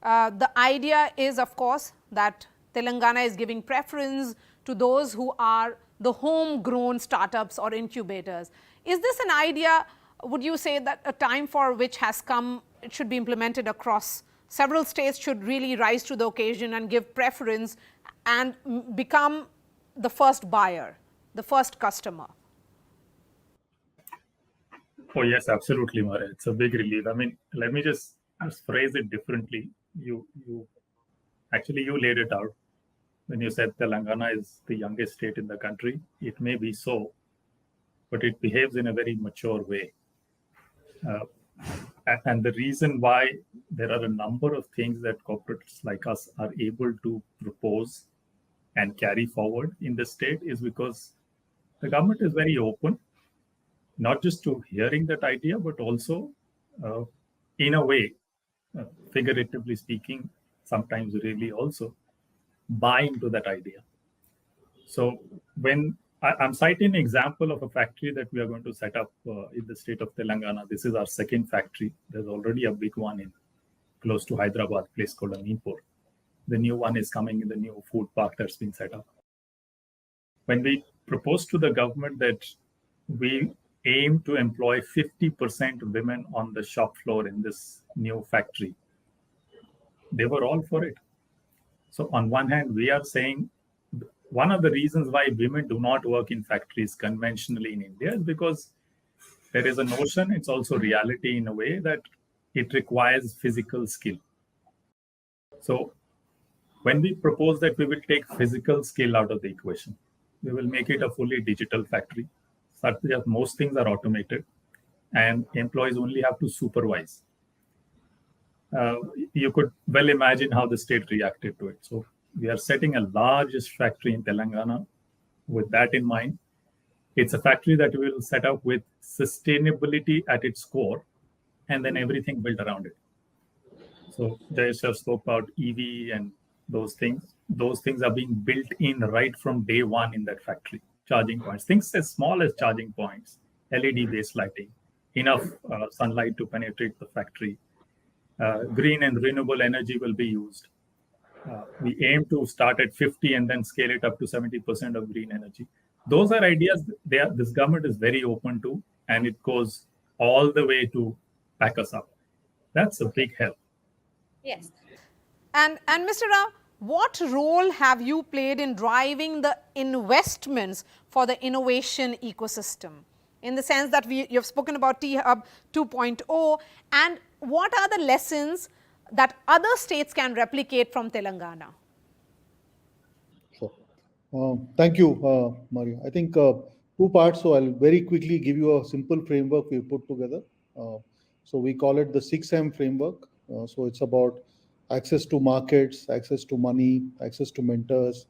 The idea is, of course, that Telangana is giving preference to those who are the homegrown startups or incubators. Is this an idea, would you say that a time for which has come, it should be implemented across several states, should really rise to the occasion and give preference and become the first buyer, the first customer? Oh, yes, absolutely, Maria. It's a big relief. I mean, let me just phrase it differently. You laid it out when you said Telangana is the youngest state in the country. It may be so, but it behaves in a very mature way. And the reason why there are a number of things that corporates like us are able to propose and carry forward in the state is because the government is very open, not just to hearing that idea, but also in a way, figuratively speaking, sometimes really also buy into that idea. So when I'm citing an example of a factory that we are going to set up in the state of Telangana. This is our second factory. There's already a big one in close to Hyderabad, place called Aminpur. The new one is coming in the new food park that's been set up. When we proposed to the government that we aim to employ 50% women on the shop floor in this new factory, they were all for it. So on one hand, we are saying one of the reasons why women do not work in factories conventionally in India is because there is a notion, it's also reality in a way, that it requires physical skill. So when we propose that we will take physical skill out of the equation, we will make it a fully digital factory, such that most things are automated and employees only have to supervise. You could well imagine how the state reacted to it. So we are setting a largest factory in Telangana with that in mind. It's a factory that we will set up with sustainability at its core and then everything built around it. So Jayesh spoke about EV and those things. Those things are being built in right from day one in that factory. Charging points, things as small as charging points, LED-based lighting, enough sunlight to penetrate the factory. Green and renewable energy will be used. We aim to start at 50 and then scale it up to 70% of green energy. Those are ideas this government is very open to, and it goes all the way to back us up. That's a big help. Yes. And Mr. Rao, what role have you played in driving the investments for the innovation ecosystem? In the sense that you've spoken about T-Hub 2.0, and what are the lessons that other states can replicate from Telangana? Sure. Thank you, Mario. I think two parts, so I'll very quickly give you a simple framework we put together. So we call it the 6M framework. So it's about access to markets, access to money, access to mentors,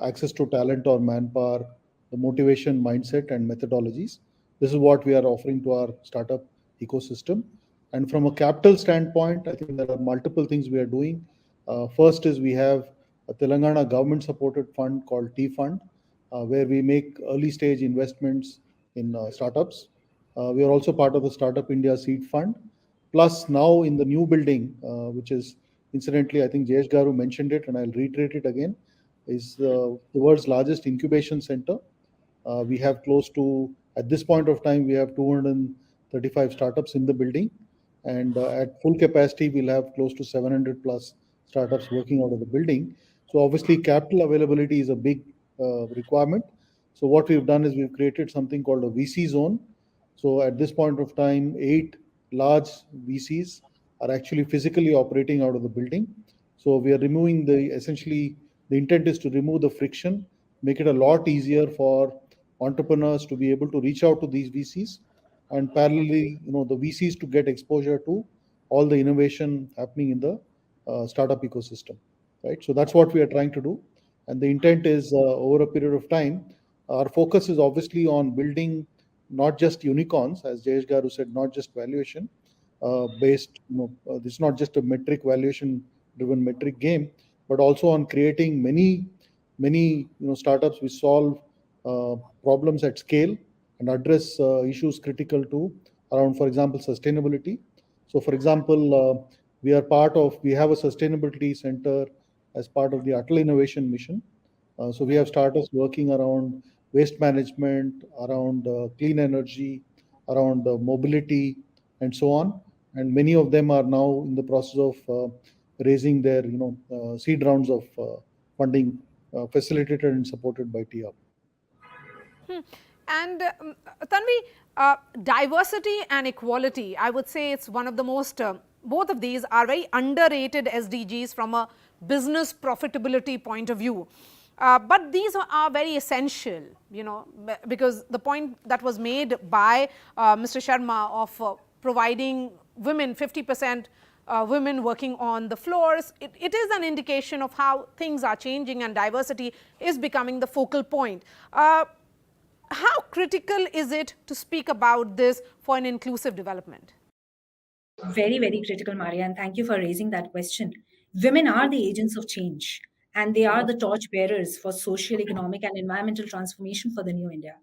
access to talent or manpower, the motivation, mindset, and methodologies. This is what we are offering to our startup ecosystem. And from a capital standpoint, I think there are multiple things we are doing. First is we have a Telangana government-supported fund called T-Fund, where we make early-stage investments in startups. We are also part of the Startup India Seed Fund. Plus now in the new building, which is incidentally, I think Jayesh Garu mentioned it, and I'll reiterate it again, is the world's largest incubation center. We have close to, at this point of time, we have 235 startups in the building. And at full capacity, we'll have close to 700 plus startups working out of the building. So obviously capital availability is a big requirement. So what we've done is we've created something called a VC zone. So at this point of time, 8 large VCs are actually physically operating out of the building. So we are removing essentially the intent is to remove the friction, make it a lot easier for entrepreneurs to be able to reach out to these VCs, and parallelly, the VCs to get exposure to all the innovation happening in the startup ecosystem, right? So that's what we are trying to do. And the intent is over a period of time, our focus is obviously on building not just unicorns, as Jayesh Garu said, not just valuation based, this is not just a metric valuation driven metric game, but also on creating many startups which solve problems at scale and address issues critical to around, for example, sustainability. So, for example, we have a sustainability center as part of the Atal Innovation Mission. So we have startups working around waste management, around clean energy, around mobility, and so on. And many of them are now in the process of raising their seed rounds of funding, facilitated and supported by TIA. And Tanvi, diversity and equality, I would say it's one of the most, both of these are very underrated SDGs from a business profitability point of view. But these are very essential, because the point that was made by Mr. Sharma of providing women 50% women working on the floors, it is an indication of how things are changing and diversity is becoming the focal point. How critical is it to speak about this for an inclusive development? Very, very critical, Maria, and thank you for raising that question. Women are the agents of change, and they are the torch bearers for social, economic, and environmental transformation for the new India.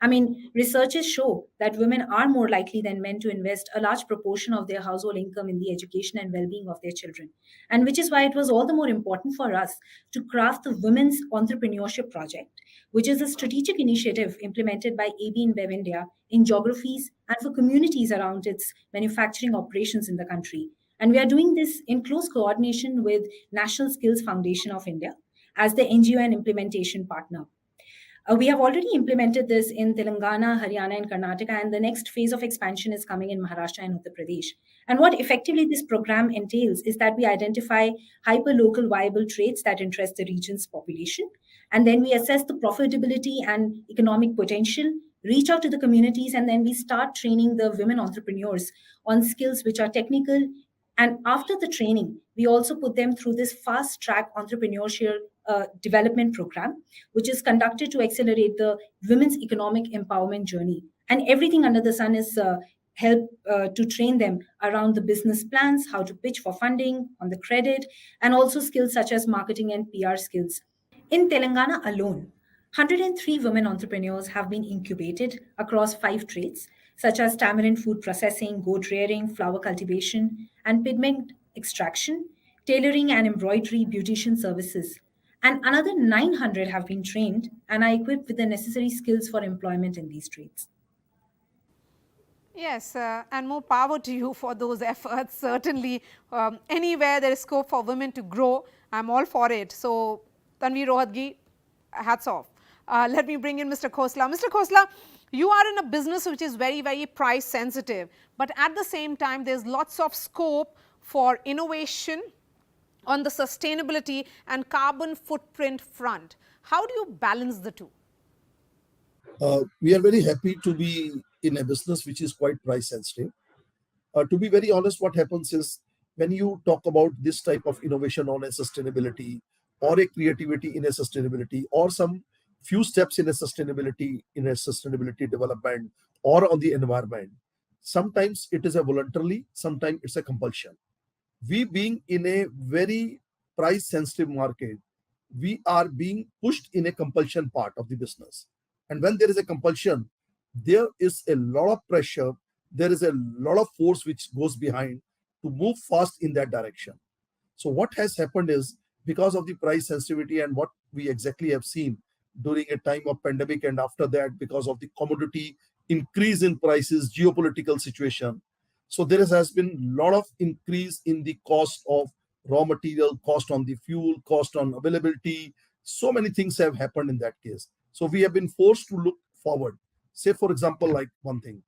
I mean, researchers show that women are more likely than men to invest a large proportion of their household income in the education and well being of their children. And which is why it was all the more important for us to craft the Women's Entrepreneurship Project, which is a strategic initiative implemented by AB InBev India in geographies and for communities around its manufacturing operations in the country. And we are doing this in close coordination with National Skills Foundation of India as the NGO and implementation partner. We have already implemented this in Telangana, Haryana, and Karnataka, and the next phase of expansion is coming in Maharashtra and Uttar Pradesh. And what effectively this program entails is that we identify hyper-local viable traits that interest the region's population, and then we assess the profitability and economic potential, reach out to the communities, and then we start training the women entrepreneurs on skills which are technical. And after the training, we also put them through this fast track entrepreneurship development program, which is conducted to accelerate the women's economic empowerment journey. And everything under the sun is help to train them around the business plans, how to pitch for funding, on the credit, and also skills such as marketing and PR skills. In Telangana alone, 103 women entrepreneurs have been incubated across 5 trades, such as tamarind food processing, goat rearing, flower cultivation, and pigment extraction, tailoring and embroidery, beautician services. And another 900 have been trained and are equipped with the necessary skills for employment in these trades. Yes, and more power to you for those efforts. Certainly, anywhere there is scope for women to grow, I'm all for it. So, Tanvi Rohatgi, hats off. Let me bring in Mr. Khosla. Mr. Khosla, you are in a business which is very, very price sensitive, but at the same time, there's lots of scope for innovation on the sustainability and carbon footprint front. How do you balance the two? We are very happy to be in a business which is quite price sensitive. To be very honest, what happens is when you talk about this type of innovation on a sustainability or a creativity in a sustainability or some few steps in a sustainability development or on the environment, sometimes it is a voluntarily, sometimes it's a compulsion. We being in a very price sensitive market, we are being pushed in a compulsion part of the business. And when there is a compulsion, there is a lot of pressure, there is a lot of force which goes behind to move fast in that direction. So what has happened is, because of the price sensitivity and what we exactly have seen during a time of pandemic and after that, because of the commodity increase in prices, geopolitical situation, so there has been a lot of increase in the cost of raw material, cost on the fuel, cost on availability. So many things have happened in that case. So we have been forced to look forward. Say, for example, like one thing,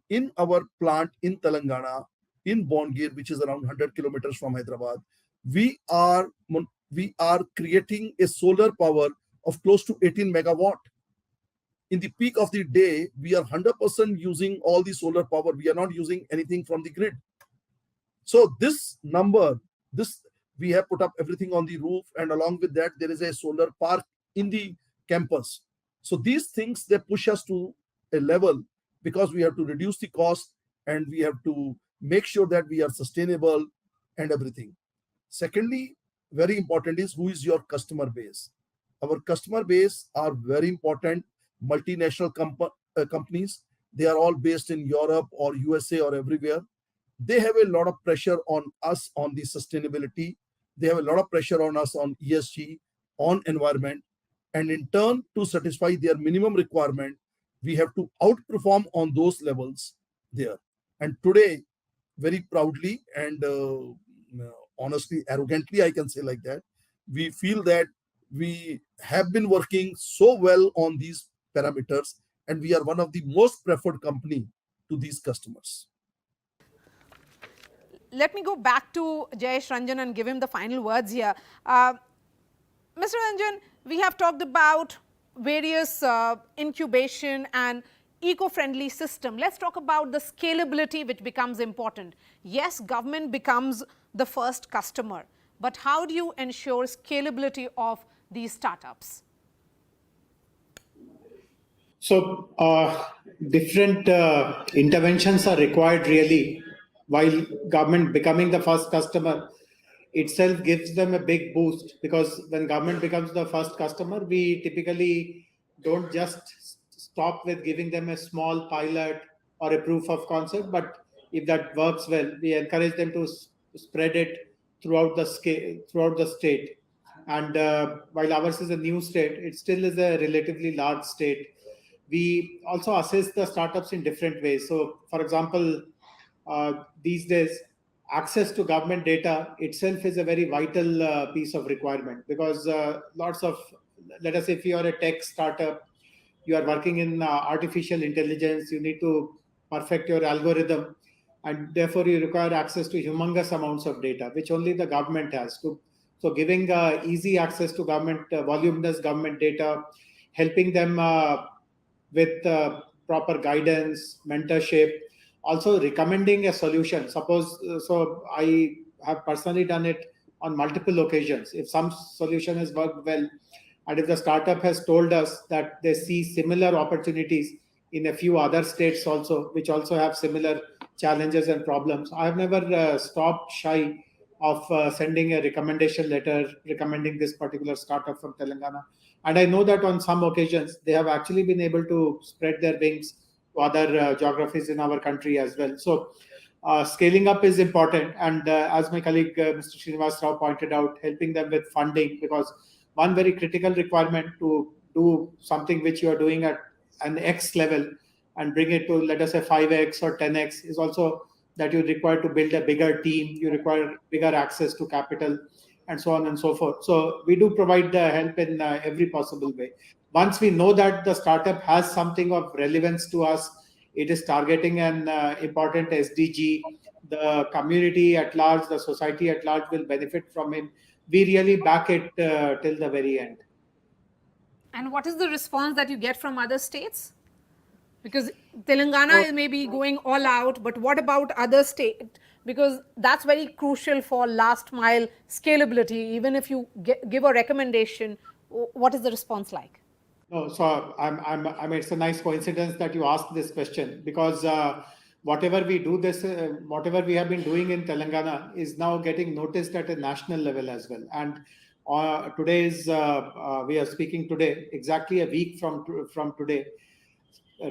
in our plant in Telangana, in Bongir, which is around 100 kilometers from Hyderabad, we are creating a solar power of close to 18 megawatt. In the peak of the day, we are 100% using all the solar power. We are not using anything from the grid. So this number, we have put up everything on the roof, and along with that, there is a solar park in the campus. So these things, they push us to a level because we have to reduce the cost and we have to make sure that we are sustainable and everything. Secondly, very important is who is your customer base. Our customer base are very important. Multinational companies, they are all based in Europe or USA or everywhere. They have a lot of pressure on us on the sustainability. They have a lot of pressure on us on ESG, on environment. And in turn, to satisfy their minimum requirement, we have to outperform on those levels there. And today, very proudly and honestly, arrogantly, I can say like that, we feel that we have been working so well on these parameters, and we are one of the most preferred company to these customers. Let me go back to Jayesh Ranjan and give him the final words here. Mr. Ranjan, we have talked about various incubation and eco-friendly system. Let's talk about the scalability, which becomes important. Yes, government becomes the first customer, but how do you ensure scalability of these startups? So different interventions are required really, while government becoming the first customer itself gives them a big boost, because when government becomes the first customer, we typically don't just stop with giving them a small pilot or a proof of concept, but if that works well, we encourage them to spread it throughout the state. And while ours is a new state, it still is a relatively large state. We also assess the startups in different ways. So, for example, these days, access to government data itself is a very vital piece of requirement, because lots of, let us say, if you are a tech startup, you are working in artificial intelligence, you need to perfect your algorithm, and therefore you require access to humongous amounts of data, which only the government has. So giving easy access to government, voluminous government data, helping them with proper guidance, mentorship, also recommending a solution. Suppose, so I have personally done it on multiple occasions. If some solution has worked well, and if the startup has told us that they see similar opportunities in a few other states also, which also have similar challenges and problems, I have never stopped shy of sending a recommendation letter recommending this particular startup from Telangana. And I know that on some occasions, they have actually been able to spread their wings to other geographies in our country as well. So scaling up is important. And as my colleague, Mr. Srinivas Rao pointed out, helping them with funding, because one very critical requirement to do something which you are doing at an X level and bring it to, let us say, 5X or 10X is also that you require to build a bigger team, you require bigger access to capital, and so on and so forth. So we do provide help in every possible way. Once we know that the startup has something of relevance to us, it is targeting an important SDG, the community at large, the society at large will benefit from it. We really back it till the very end. And what is the response that you get from other states? Because Telangana may be going all out, but what about other states? Because that's very crucial for last mile scalability. Even if you give a recommendation, what is the response like? No, so I mean, it's a nice coincidence that you asked this question, because whatever we do whatever we have been doing in Telangana is now getting noticed at a national level as well. And we are speaking today, exactly a week from today.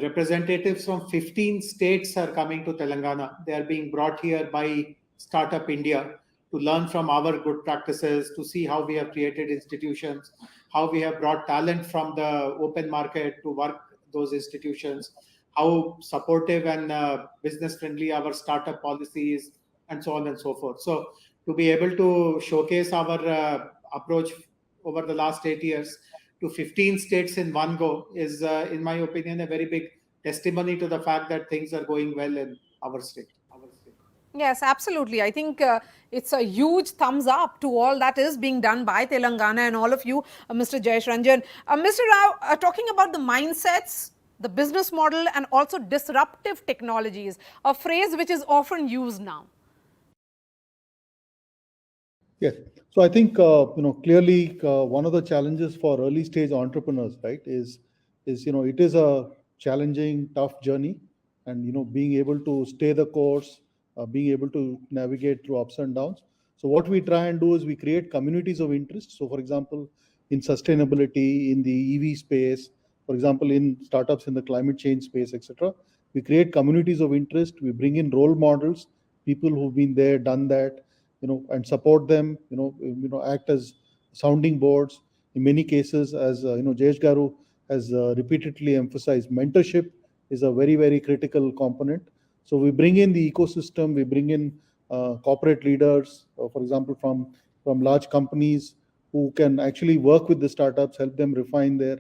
Representatives from 15 states are coming to Telangana. They are being brought here by Startup India to learn from our good practices, to see how we have created institutions, how we have brought talent from the open market to work those institutions, how supportive and business friendly our startup policy is, and so on and so forth. So to be able to showcase our approach over the last 8 years to 15 states in one go is, in my opinion, a very big testimony to the fact that things are going well in our state. Yes, absolutely. I think it's a huge thumbs up to all that is being done by Telangana and all of you, Mr. Jayesh Ranjan. Mr. Rao, talking about the mindsets, the business model, and also disruptive technologies, a phrase which is often used now. Yes. So I think clearly one of the challenges for early stage entrepreneurs, right, is it is a challenging, tough journey, and being able to stay the course, being able to navigate through ups and downs. So what we try and do is we create communities of interest. So for example, in sustainability, in the EV space, for example, in startups in the climate change space, etc., we create communities of interest. We bring in role models, people who've been there, done that, and support them. Act as sounding boards. In many cases, as Jayesh Garu has repeatedly emphasized, mentorship is a very, very critical component. So we bring in the ecosystem. We bring in corporate leaders, for example, from large companies who can actually work with the startups, help them refine their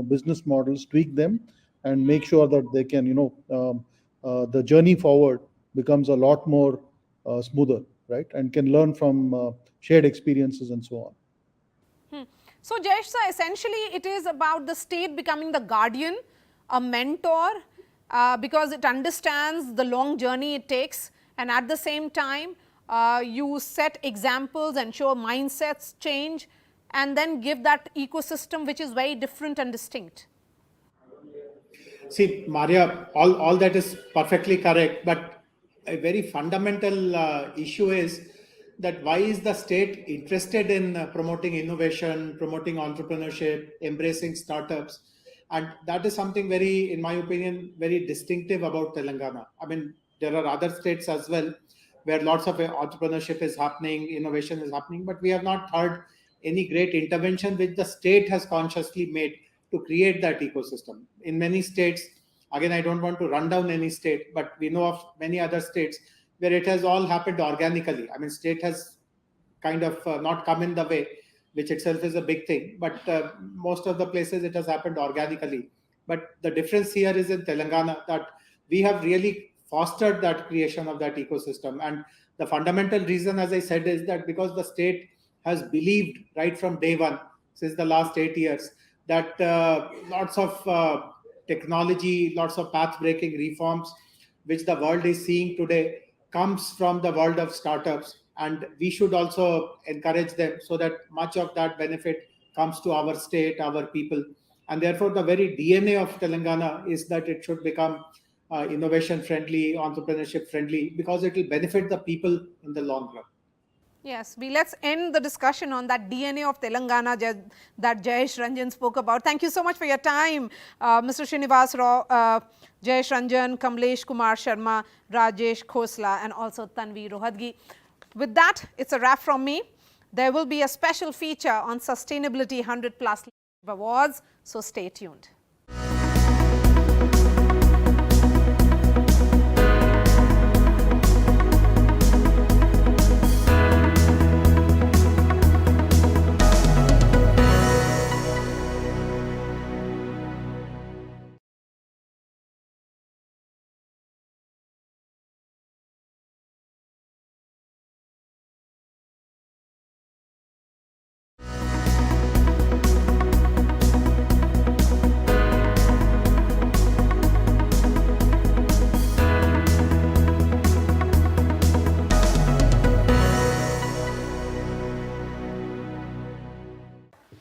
business models, tweak them, and make sure that they can the journey forward becomes a lot more smoother, right, and can learn from shared experiences and so on. So, Jayesh sir, essentially it is about the state becoming the guardian, a mentor, because it understands the long journey it takes, and at the same time you set examples, ensure mindsets change, and then give that ecosystem which is very different and distinct. See, Maria, all that is perfectly correct, but a very fundamental issue is that why is the state interested in promoting innovation, promoting entrepreneurship, embracing startups? And that is something very, in my opinion, very distinctive about Telangana. I mean, there are other states as well where lots of entrepreneurship is happening, innovation is happening, but we have not heard any great intervention which the state has consciously made to create that ecosystem. In many states, again, I don't want to run down any state, but we know of many other states where it has all happened organically. I mean, state has kind of not come in the way, which itself is a big thing. But most of the places it has happened organically. But the difference here is in Telangana that we have really fostered that creation of that ecosystem. And the fundamental reason, as I said, is that because the state has believed right from day one, since the last 8 years, that lots of technology, lots of path-breaking reforms, which the world is seeing today, comes from the world of startups, and we should also encourage them so that much of that benefit comes to our state, our people. And therefore, the very DNA of Telangana is that it should become innovation friendly, entrepreneurship friendly, because it will benefit the people in the long run. Yes, let's end the discussion on that DNA of Telangana that Jayesh Ranjan spoke about. Thank you so much for your time, Mr. Srinivas Rao, Jayesh Ranjan, Kamlesh Kumar Sharma, Rajesh Khosla, and also Tanvi Rohadgi. With that, it's a wrap from me. There will be a special feature on Sustainability 100 Plus Awards, so stay tuned.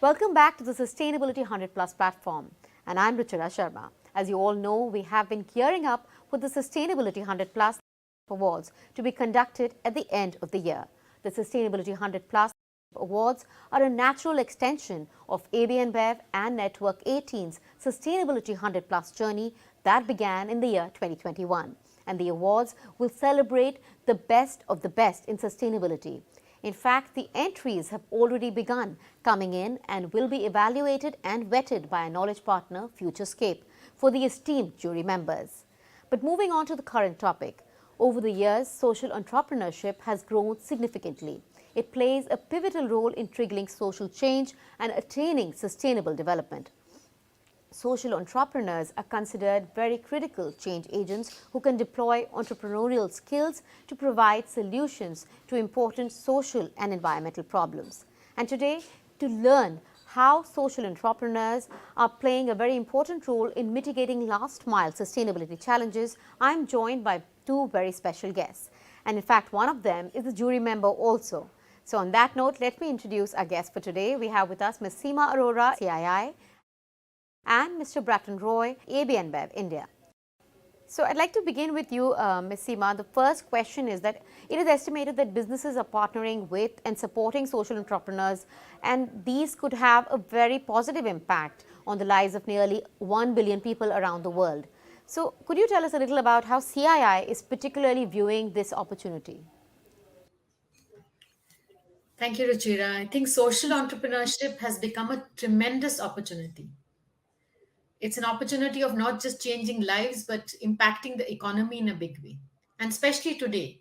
Welcome back to the Sustainability 100 Plus platform, and I'm Ruchira Sharma. As you all know, we have been gearing up for the Sustainability 100 Plus Awards to be conducted at the end of the year. The Sustainability 100 Plus Awards are a natural extension of AB InBev and Network 18's Sustainability 100 Plus journey that began in the year 2021. And the awards will celebrate the best of the best in sustainability. In fact, the entries have already begun coming in and will be evaluated and vetted by our knowledge partner, Futurescape, for the esteemed jury members. But moving on to the current topic, over the years, social entrepreneurship has grown significantly. It plays a pivotal role in triggering social change and attaining sustainable development. Social entrepreneurs are considered very critical change agents who can deploy entrepreneurial skills to provide solutions to important social and environmental problems. And today, to learn how social entrepreneurs are playing a very important role in mitigating last-mile sustainability challenges, I'm joined by two very special guests. And in fact, one of them is a jury member also. So on that note, let me introduce our guests for today. We have with us Ms. Seema Arora, CII, and Mr. Bratton Roy, AB InBev India. So I'd like to begin with you, Ms. Seema. The first question is that it is estimated that businesses are partnering with and supporting social entrepreneurs, and these could have a very positive impact on the lives of nearly 1 billion people around the world. So could you tell us a little about how CII is particularly viewing this opportunity? Thank you, Ruchira. I think social entrepreneurship has become a tremendous opportunity. It's an opportunity of not just changing lives, but impacting the economy in a big way. And especially today,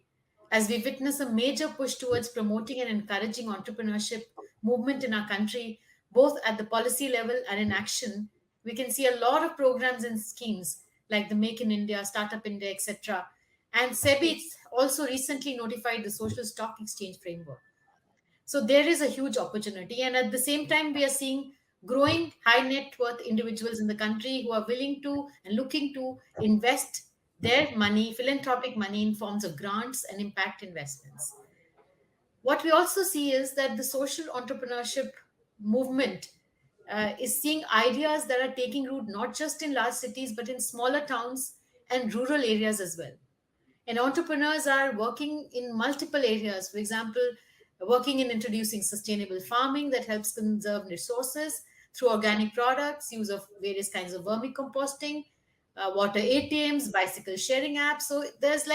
as we witness a major push towards promoting and encouraging entrepreneurship movement in our country, both at the policy level and in action, we can see a lot of programs and schemes like the Make in India, Startup India, etc. And SEBI also recently notified the Social Stock Exchange Framework. So there is a huge opportunity. And at the same time, we are seeing growing high net worth individuals in the country who are willing to and looking to invest their money, philanthropic money, in forms of grants and impact investments. What we also see is that the social entrepreneurship movement is seeing ideas that are taking root not just in large cities, but in smaller towns and rural areas as well. And entrepreneurs are working in multiple areas. For example, working in introducing sustainable farming that helps conserve resources through organic products, use of various kinds of vermicomposting, water ATMs, bicycle sharing apps. So there's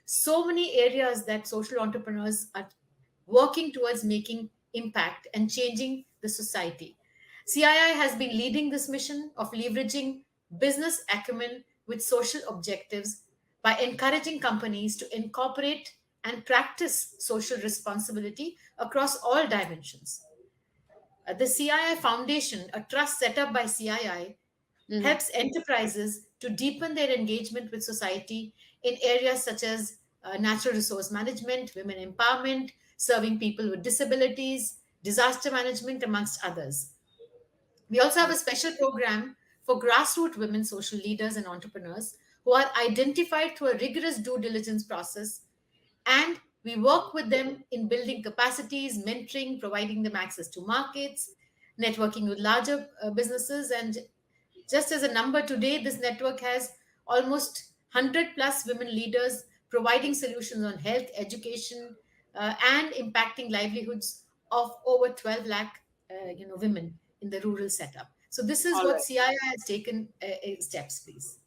so many areas that social entrepreneurs are working towards making impact and changing the society. CII has been leading this mission of leveraging business acumen with social objectives by encouraging companies to incorporate and practice social responsibility across all dimensions. The CII Foundation, a trust set up by CII, helps enterprises to deepen their engagement with society in areas such as natural resource management, women empowerment, serving people with disabilities, disaster management, amongst others. We also have a special program for grassroots women social leaders and entrepreneurs who are identified through a rigorous due diligence process, and we work with them in building capacities, mentoring, providing them access to markets, networking with larger businesses. And just as a number today, this network has almost 100 plus women leaders providing solutions on health, education, and impacting livelihoods of over 12 lakh women in the rural setup. So this is what CII has taken steps, please.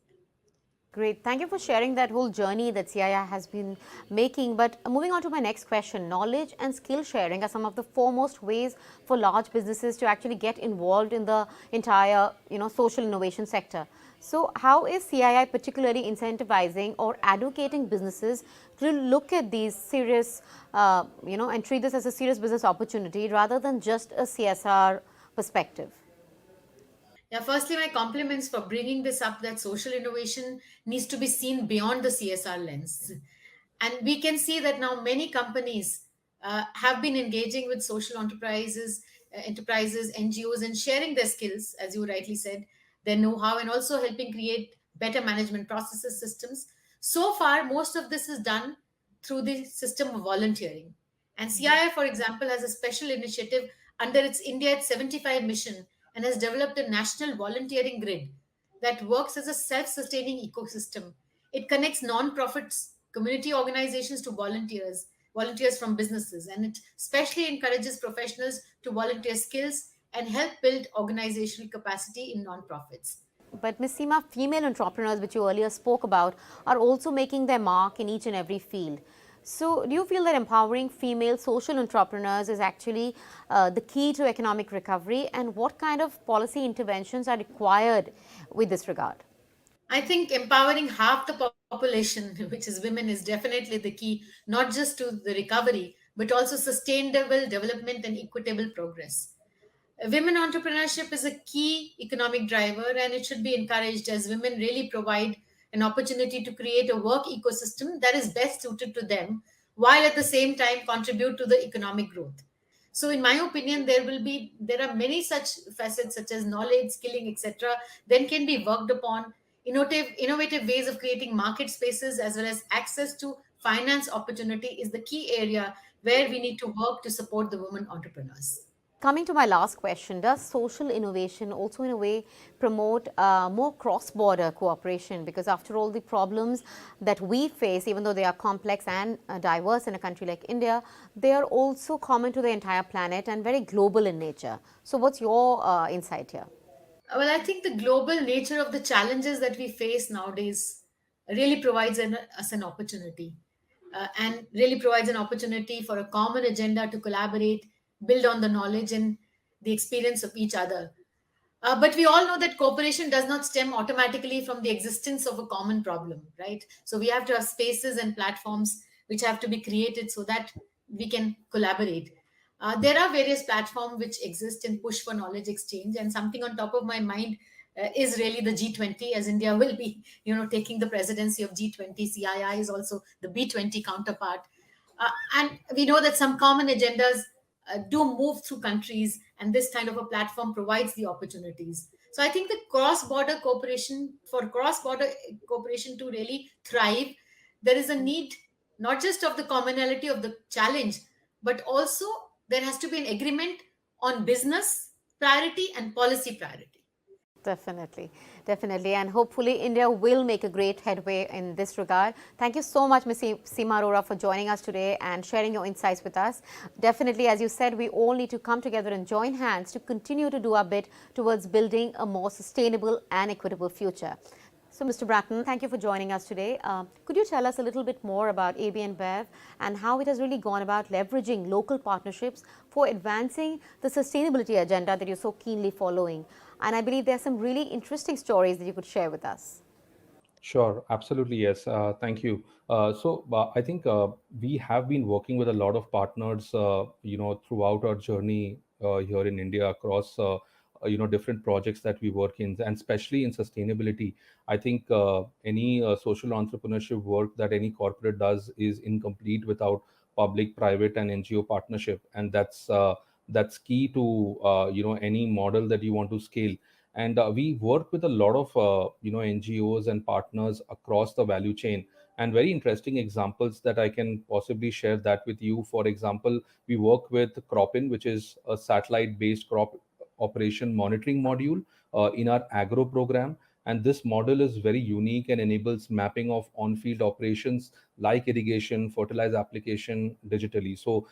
Great. Thank you for sharing that whole journey that CII has been making. But moving on to my next question, knowledge and skill sharing are some of the foremost ways for large businesses to actually get involved in the entire, social innovation sector. So how is CII particularly incentivizing or advocating businesses to look at these serious, and treat this as a serious business opportunity rather than just a CSR perspective? Yeah, firstly, my compliments for bringing this up, that social innovation needs to be seen beyond the CSR lens. And we can see that now many companies have been engaging with social enterprises, NGOs, and sharing their skills, as you rightly said, their know-how, and also helping create better management processes, systems. So far, most of this is done through the system of volunteering. And CII, for example, has a special initiative under its India at 75 mission, and has developed a national volunteering grid that works as a self-sustaining ecosystem. It connects non-profits, community organizations to volunteers from businesses, and it especially encourages professionals to volunteer skills and help build organizational capacity in non-profits. But Ms. Seema, female entrepreneurs, which you earlier spoke about, are also making their mark in each and every field. So do you feel that empowering female social entrepreneurs is actually the key to economic recovery, and what kind of policy interventions are required with this regard? I think empowering half the population, which is women, is definitely the key, not just to the recovery, but also sustainable development and equitable progress. Women entrepreneurship is a key economic driver, and it should be encouraged, as women really provide an opportunity to create a work ecosystem that is best suited to them, while at the same time contribute to the economic growth. So in my opinion, there are many such facets, such as knowledge, skilling, etc., then can be worked upon. Innovative ways of creating market spaces as well as access to finance opportunity is the key area where we need to work to support the women entrepreneurs. Coming to my last question, does social innovation also in a way promote more cross-border cooperation? Because after all, the problems that we face, even though they are complex and diverse in a country like India, they are also common to the entire planet and very global in nature. So what's your insight here? Well, I think the global nature of the challenges that we face nowadays really provides us an opportunity, and really provides an opportunity for a common agenda to collaborate, build on the knowledge and the experience of each other. But we all know that cooperation does not stem automatically from the existence of a common problem, right? So we have to have spaces and platforms which have to be created so that we can collaborate. There are various platforms which exist and push for knowledge exchange, and something on top of my mind is really the G20, as India will be, taking the presidency of G20. CII is also the B20 counterpart, and we know that some common agendas do move through countries, and this kind of a platform provides the opportunities. So I think the cross border cooperation to really thrive, there is a need not just of the commonality of the challenge, but also there has to be an agreement on business priority and policy priority. Definitely, definitely. And hopefully India will make a great headway in this regard. Thank you so much, Ms. Seema Arora, for joining us today and sharing your insights with us. Definitely, as you said, we all need to come together and join hands to continue to do our bit towards building a more sustainable and equitable future. So, Mr. Bratton, thank you for joining us today. Could you tell us a little bit more about AB InBev and how it has really gone about leveraging local partnerships for advancing the sustainability agenda that you're so keenly following? And I believe there are some really interesting stories that you could share with us. Sure, absolutely, yes. Thank you. I think we have been working with a lot of partners, throughout our journey here in India across, different projects that we work in, and especially in sustainability. I think any social entrepreneurship work that any corporate does is incomplete without public, private, and NGO partnership, and that's key to any model that you want to scale. And we work with a lot of NGOs and partners across the value chain, and very interesting examples that I can possibly share that with you. For example, we work with Cropin, which is a satellite based crop operation monitoring module in our agro program. And this model is very unique and enables mapping of on-field operations like irrigation, fertilizer application digitally. So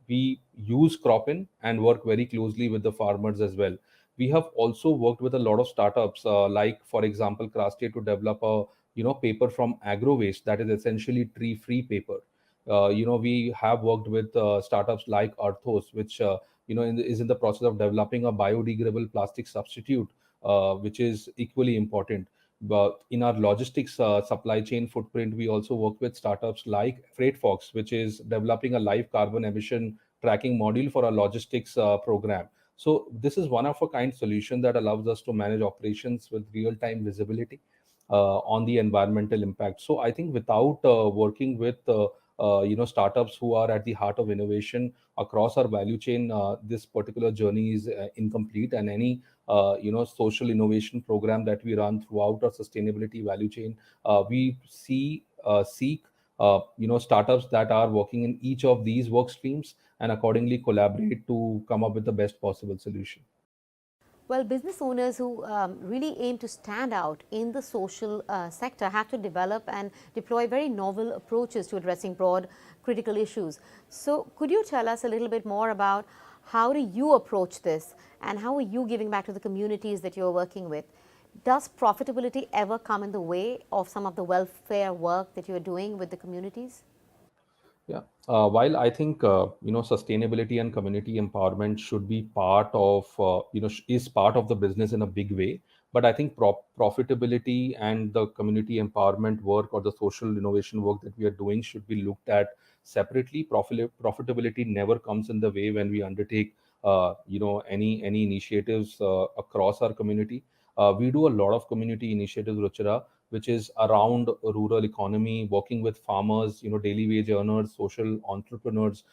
we use Cropin and work very closely with the farmers as well. We have also worked with a lot of startups, like, for example, Craftstate, to develop a paper from agro waste that is essentially tree-free paper. We have worked with startups like Arthos, which is in the process of developing a biodegradable plastic substitute, which is equally important. But in our logistics supply chain footprint, we also work with startups like FreightFox, which is developing a live carbon emission tracking module for our logistics program. So this is one of a kind solution that allows us to manage operations with real-time visibility on the environmental impact. So I think without working with startups who are at the heart of innovation across our value chain, this particular journey is incomplete. And any social innovation program that we run throughout our sustainability value chain, we seek startups that are working in each of these work streams and accordingly collaborate to come up with the best possible solution. Well, business owners who really aim to stand out in the social sector have to develop and deploy very novel approaches to addressing broad critical issues. So could you tell us a little bit more about how do you approach this and how are you giving back to the communities that you're working with? Does profitability ever come in the way of some of the welfare work that you're doing with the communities? Yeah. While I think sustainability and community empowerment should be part of is part of the business in a big way, but I think profitability and the community empowerment work or the social innovation work that we are doing should be looked at separately. Profitability never comes in the way when we undertake any initiatives across our community. We do a lot of community initiatives, Ruchira, which is around rural economy, working with farmers, daily wage earners, social entrepreneurs.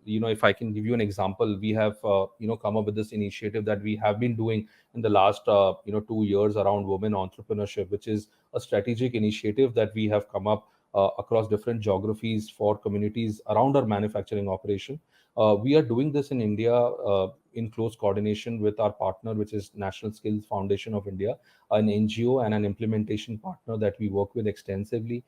If I can give you an example, we have, come up with this initiative that we have been doing in the last, 2 years around women entrepreneurship, which is a strategic initiative that we have come up across different geographies for communities around our manufacturing operation. We are doing this in India in close coordination with our partner, which is National Skills Foundation of India, an NGO and an implementation partner that we work with extensively.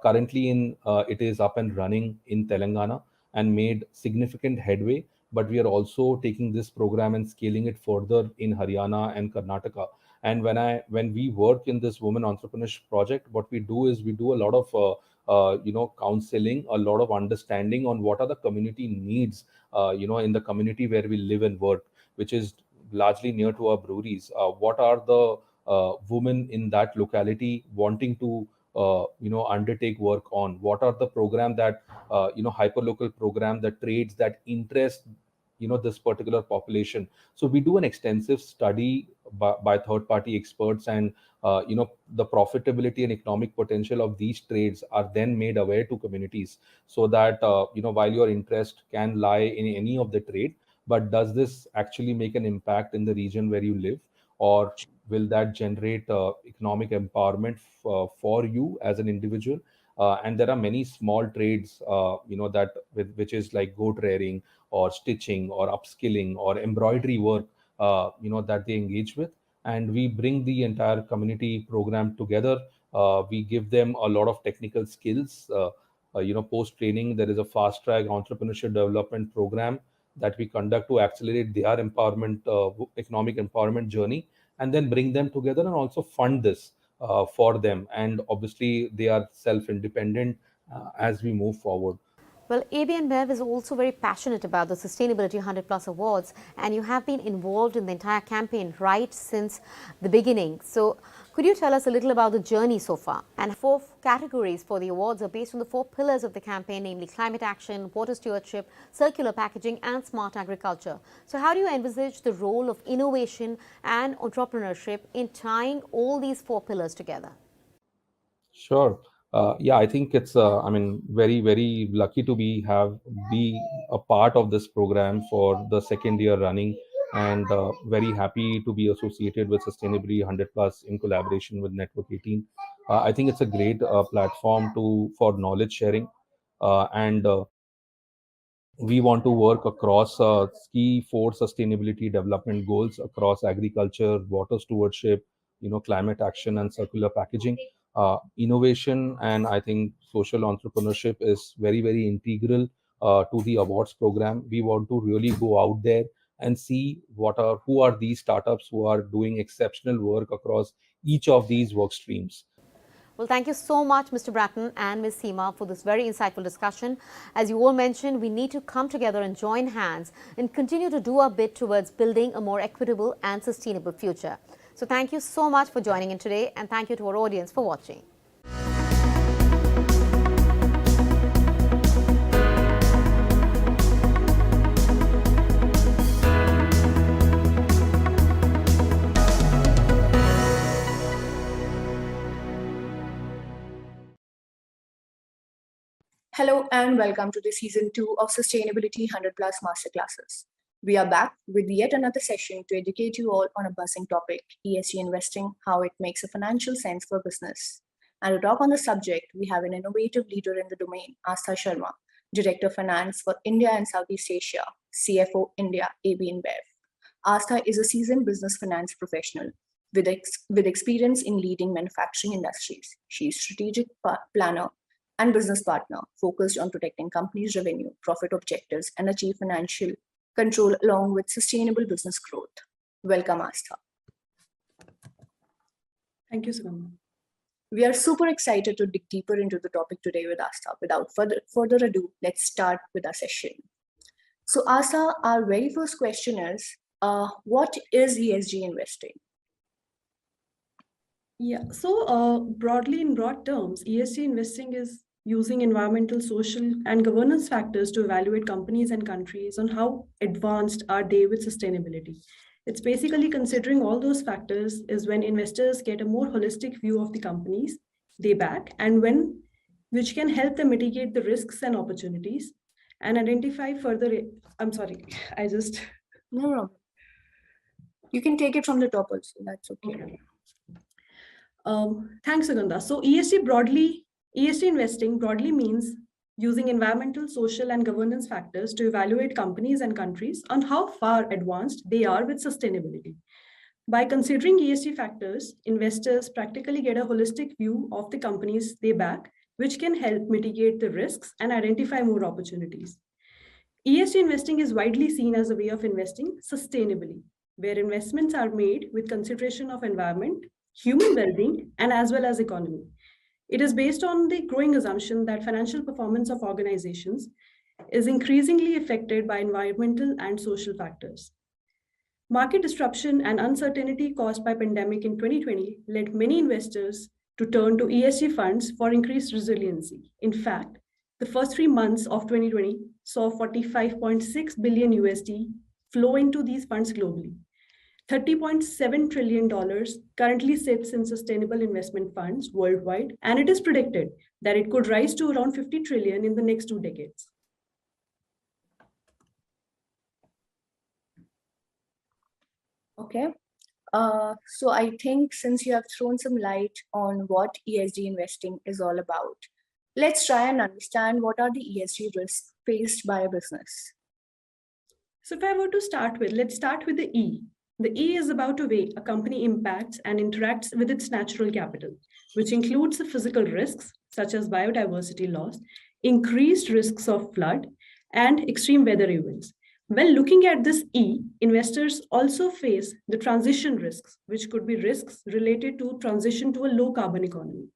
Currently, it is up and running in Telangana and made significant headway. But we are also taking this program and scaling it further in Haryana and Karnataka. And when we work in this women entrepreneurship project, what we do is we do a lot of counseling, a lot of understanding on what are the community needs, in the community where we live and work, which is largely near to our breweries. What are the women in that locality wanting to undertake work on? What are the program that hyperlocal program, the trades that interest this particular population? So we do an extensive study by third party experts, and the profitability and economic potential of these trades are then made aware to communities, so that while your interest can lie in any of the trade, but does this actually make an impact in the region where you live, or will that generate economic empowerment for you as an individual? And there are many small trades which is like goat rearing or stitching or upskilling or embroidery work that they engage with, and we bring the entire community program together. We give them a lot of technical skills. Post training, there is a fast track entrepreneurship development program that we conduct to accelerate their empowerment, economic empowerment journey, and then bring them together and also fund this for them. And obviously, they are self-independent as we move forward. Well, AB InBev is also very passionate about the Sustainability 100 Plus Awards, and you have been involved in the entire campaign right since the beginning. So, could you tell us a little about the journey so far? And 4 categories for the awards are based on the 4 pillars of the campaign, namely climate action, water stewardship, circular packaging, and smart agriculture. So, how do you envisage the role of innovation and entrepreneurship in tying all these 4 pillars together? Sure. Yeah, I think it's very, very lucky to be a part of this program for the second year running, and very happy to be associated with Sustainability 100 Plus in collaboration with Network 18. I think it's a great platform for knowledge sharing, and we want to work across key 4 sustainability development goals across agriculture, water stewardship, climate action, and circular packaging. Innovation and I think social entrepreneurship is very, very integral to the awards program. We want to really go out there and see who are these startups who are doing exceptional work across each of these work streams. Well, thank you so much, Mr. Bratton and Ms. Seema, for this very insightful discussion. As you all mentioned, we need to come together and join hands and continue to do our bit towards building a more equitable and sustainable future. So thank you so much for joining in today, and thank you to our audience for watching. Hello and welcome to the Season 2 of Sustainability 100 Plus Masterclasses. We are back with yet another session to educate you all on a buzzing topic, ESG investing, how it makes a financial sense for business. And to talk on the subject, we have an innovative leader in the domain, Astha Sharma, Director of Finance for India and Southeast Asia, CFO India, AB InBev. Astha is a seasoned business finance professional with experience in leading manufacturing industries. She is strategic planner and business partner focused on protecting companies' revenue, profit objectives, and achieve financial control along with sustainable business growth. Welcome, Astha. Thank you, Sugandha. We are super excited to dig deeper into the topic today with Astha. Without further ado, let's start with our session. So, Astha, our very first question is, what is ESG investing? Yeah, so broadly, in broad terms, ESG investing is using environmental, social, and governance factors to evaluate companies and countries on how advanced are they with sustainability. It's basically considering all those factors is when investors get a more holistic view of the companies they back, and which can help them mitigate the risks and opportunities and identify further. I'm sorry, I just. No. You can take it from the top also, that's okay. Thanks, Sugandha. So ESG broadly ESG investing broadly means using environmental, social, and governance factors to evaluate companies and countries on how far advanced they are with sustainability. By considering ESG factors, investors practically get a holistic view of the companies they back, which can help mitigate the risks and identify more opportunities. ESG investing is widely seen as a way of investing sustainably, where investments are made with consideration of environment, human well-being, and as well as economy. It is based on the growing assumption that financial performance of organizations is increasingly affected by environmental and social factors. Market disruption and uncertainty caused by pandemic in 2020 led many investors to turn to ESG funds for increased resiliency. In fact, the first 3 months of 2020 saw $45.6 billion USD flow into these funds globally. $30.7 trillion currently sits in sustainable investment funds worldwide, and it is predicted that it could rise to around 50 trillion in the next 2 decades. Okay. So I think since you have thrown some light on what ESG investing is all about, let's try and understand what are the ESG risks faced by a business. So if I were to start with, let's start with the E. The E is about the way a company impacts and interacts with its natural capital, which includes the physical risks such as biodiversity loss, increased risks of flood, and extreme weather events. When looking at this E, investors also face the transition risks, which could be risks related to transition to a low carbon economy.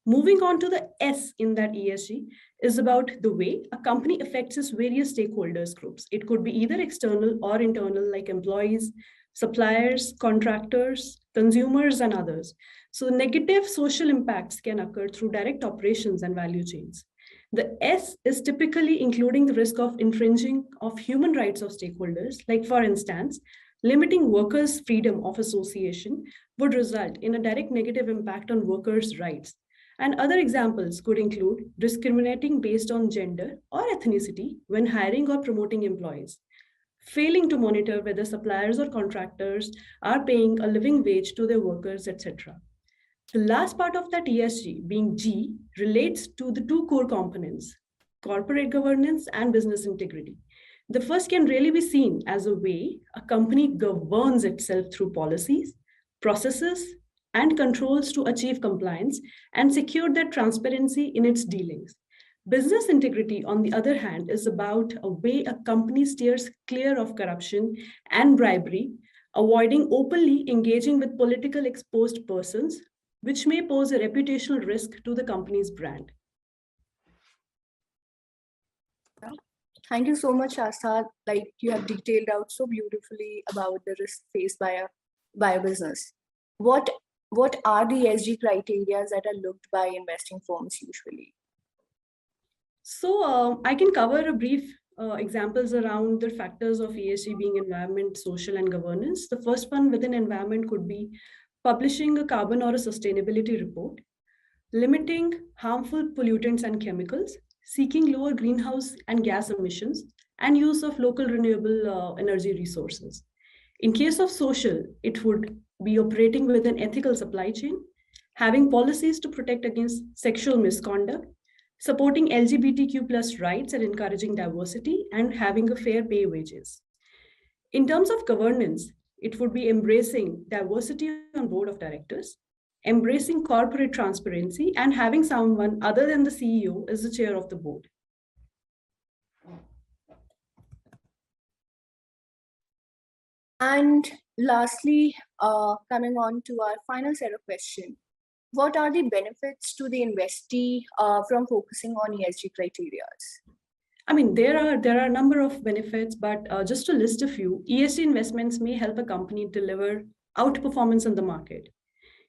Moving on to the S in that ESG is about the way a company affects its various stakeholders groups. It could be either external or internal, like employees, suppliers, contractors, consumers, and others. So negative social impacts can occur through direct operations and value chains. The S is typically including the risk of infringing of human rights of stakeholders, like for instance, limiting workers' freedom of association would result in a direct negative impact on workers' rights. And other examples could include discriminating based on gender or ethnicity when hiring or promoting employees, failing to monitor whether suppliers or contractors are paying a living wage to their workers, etc. The last part of that ESG, being G, relates to the 2 core components, corporate governance and business integrity. The first can really be seen as a way a company governs itself through policies, processes, and controls to achieve compliance and secure that transparency in its dealings. Business integrity, on the other hand, is about a way a company steers clear of corruption and bribery, avoiding openly engaging with politically exposed persons, which may pose a reputational risk to the company's brand. Thank you so much, Astha. Like you have detailed out so beautifully about the risk faced by a business. What are the ESG criteria that are looked by investing firms usually? So I can cover a brief examples around the factors of ESG being environment, social, and governance. The first one within environment could be publishing a carbon or a sustainability report, limiting harmful pollutants and chemicals, seeking lower greenhouse and gas emissions, and use of local renewable energy resources. In case of social, it would be operating with an ethical supply chain, having policies to protect against sexual misconduct, supporting LGBTQ+ rights and encouraging diversity, and having a fair pay wages. In terms of governance, it would be embracing diversity on board of directors, embracing corporate transparency, and having someone other than the CEO as the chair of the board. And lastly, coming on to our final set of questions, what are the benefits to the investee from focusing on ESG criteria? I mean, there are a number of benefits, but just to list a few, ESG investments may help a company deliver outperformance in the market.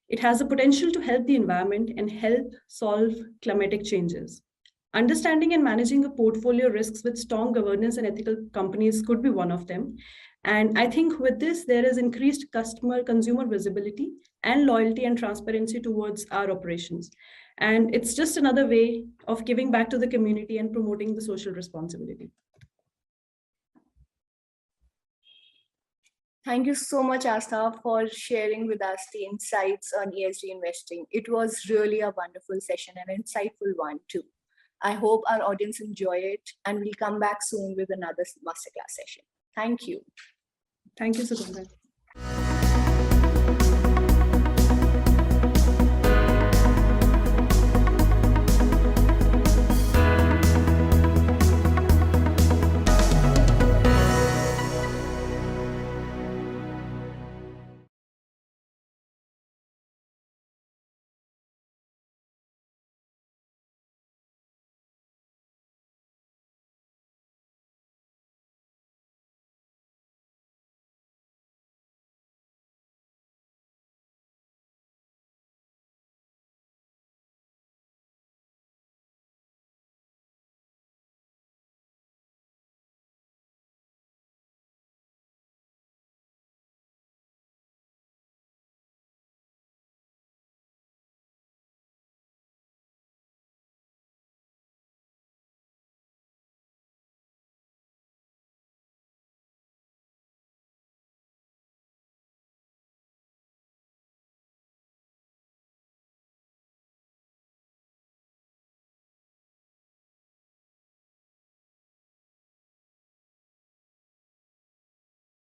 It has the potential to help the environment and help solve climatic changes. Understanding and managing a portfolio risks with strong governance and ethical companies could be one of them. And I think with this, there is increased consumer visibility and loyalty and transparency towards our operations. And it's just another way of giving back to the community and promoting the social responsibility. Thank you so much, Asta, for sharing with us the insights on ESG investing. It was really a wonderful session and an insightful one too. I hope our audience enjoy it, and we'll come back soon with another masterclass session. Thank you. Thank you, Sugandha.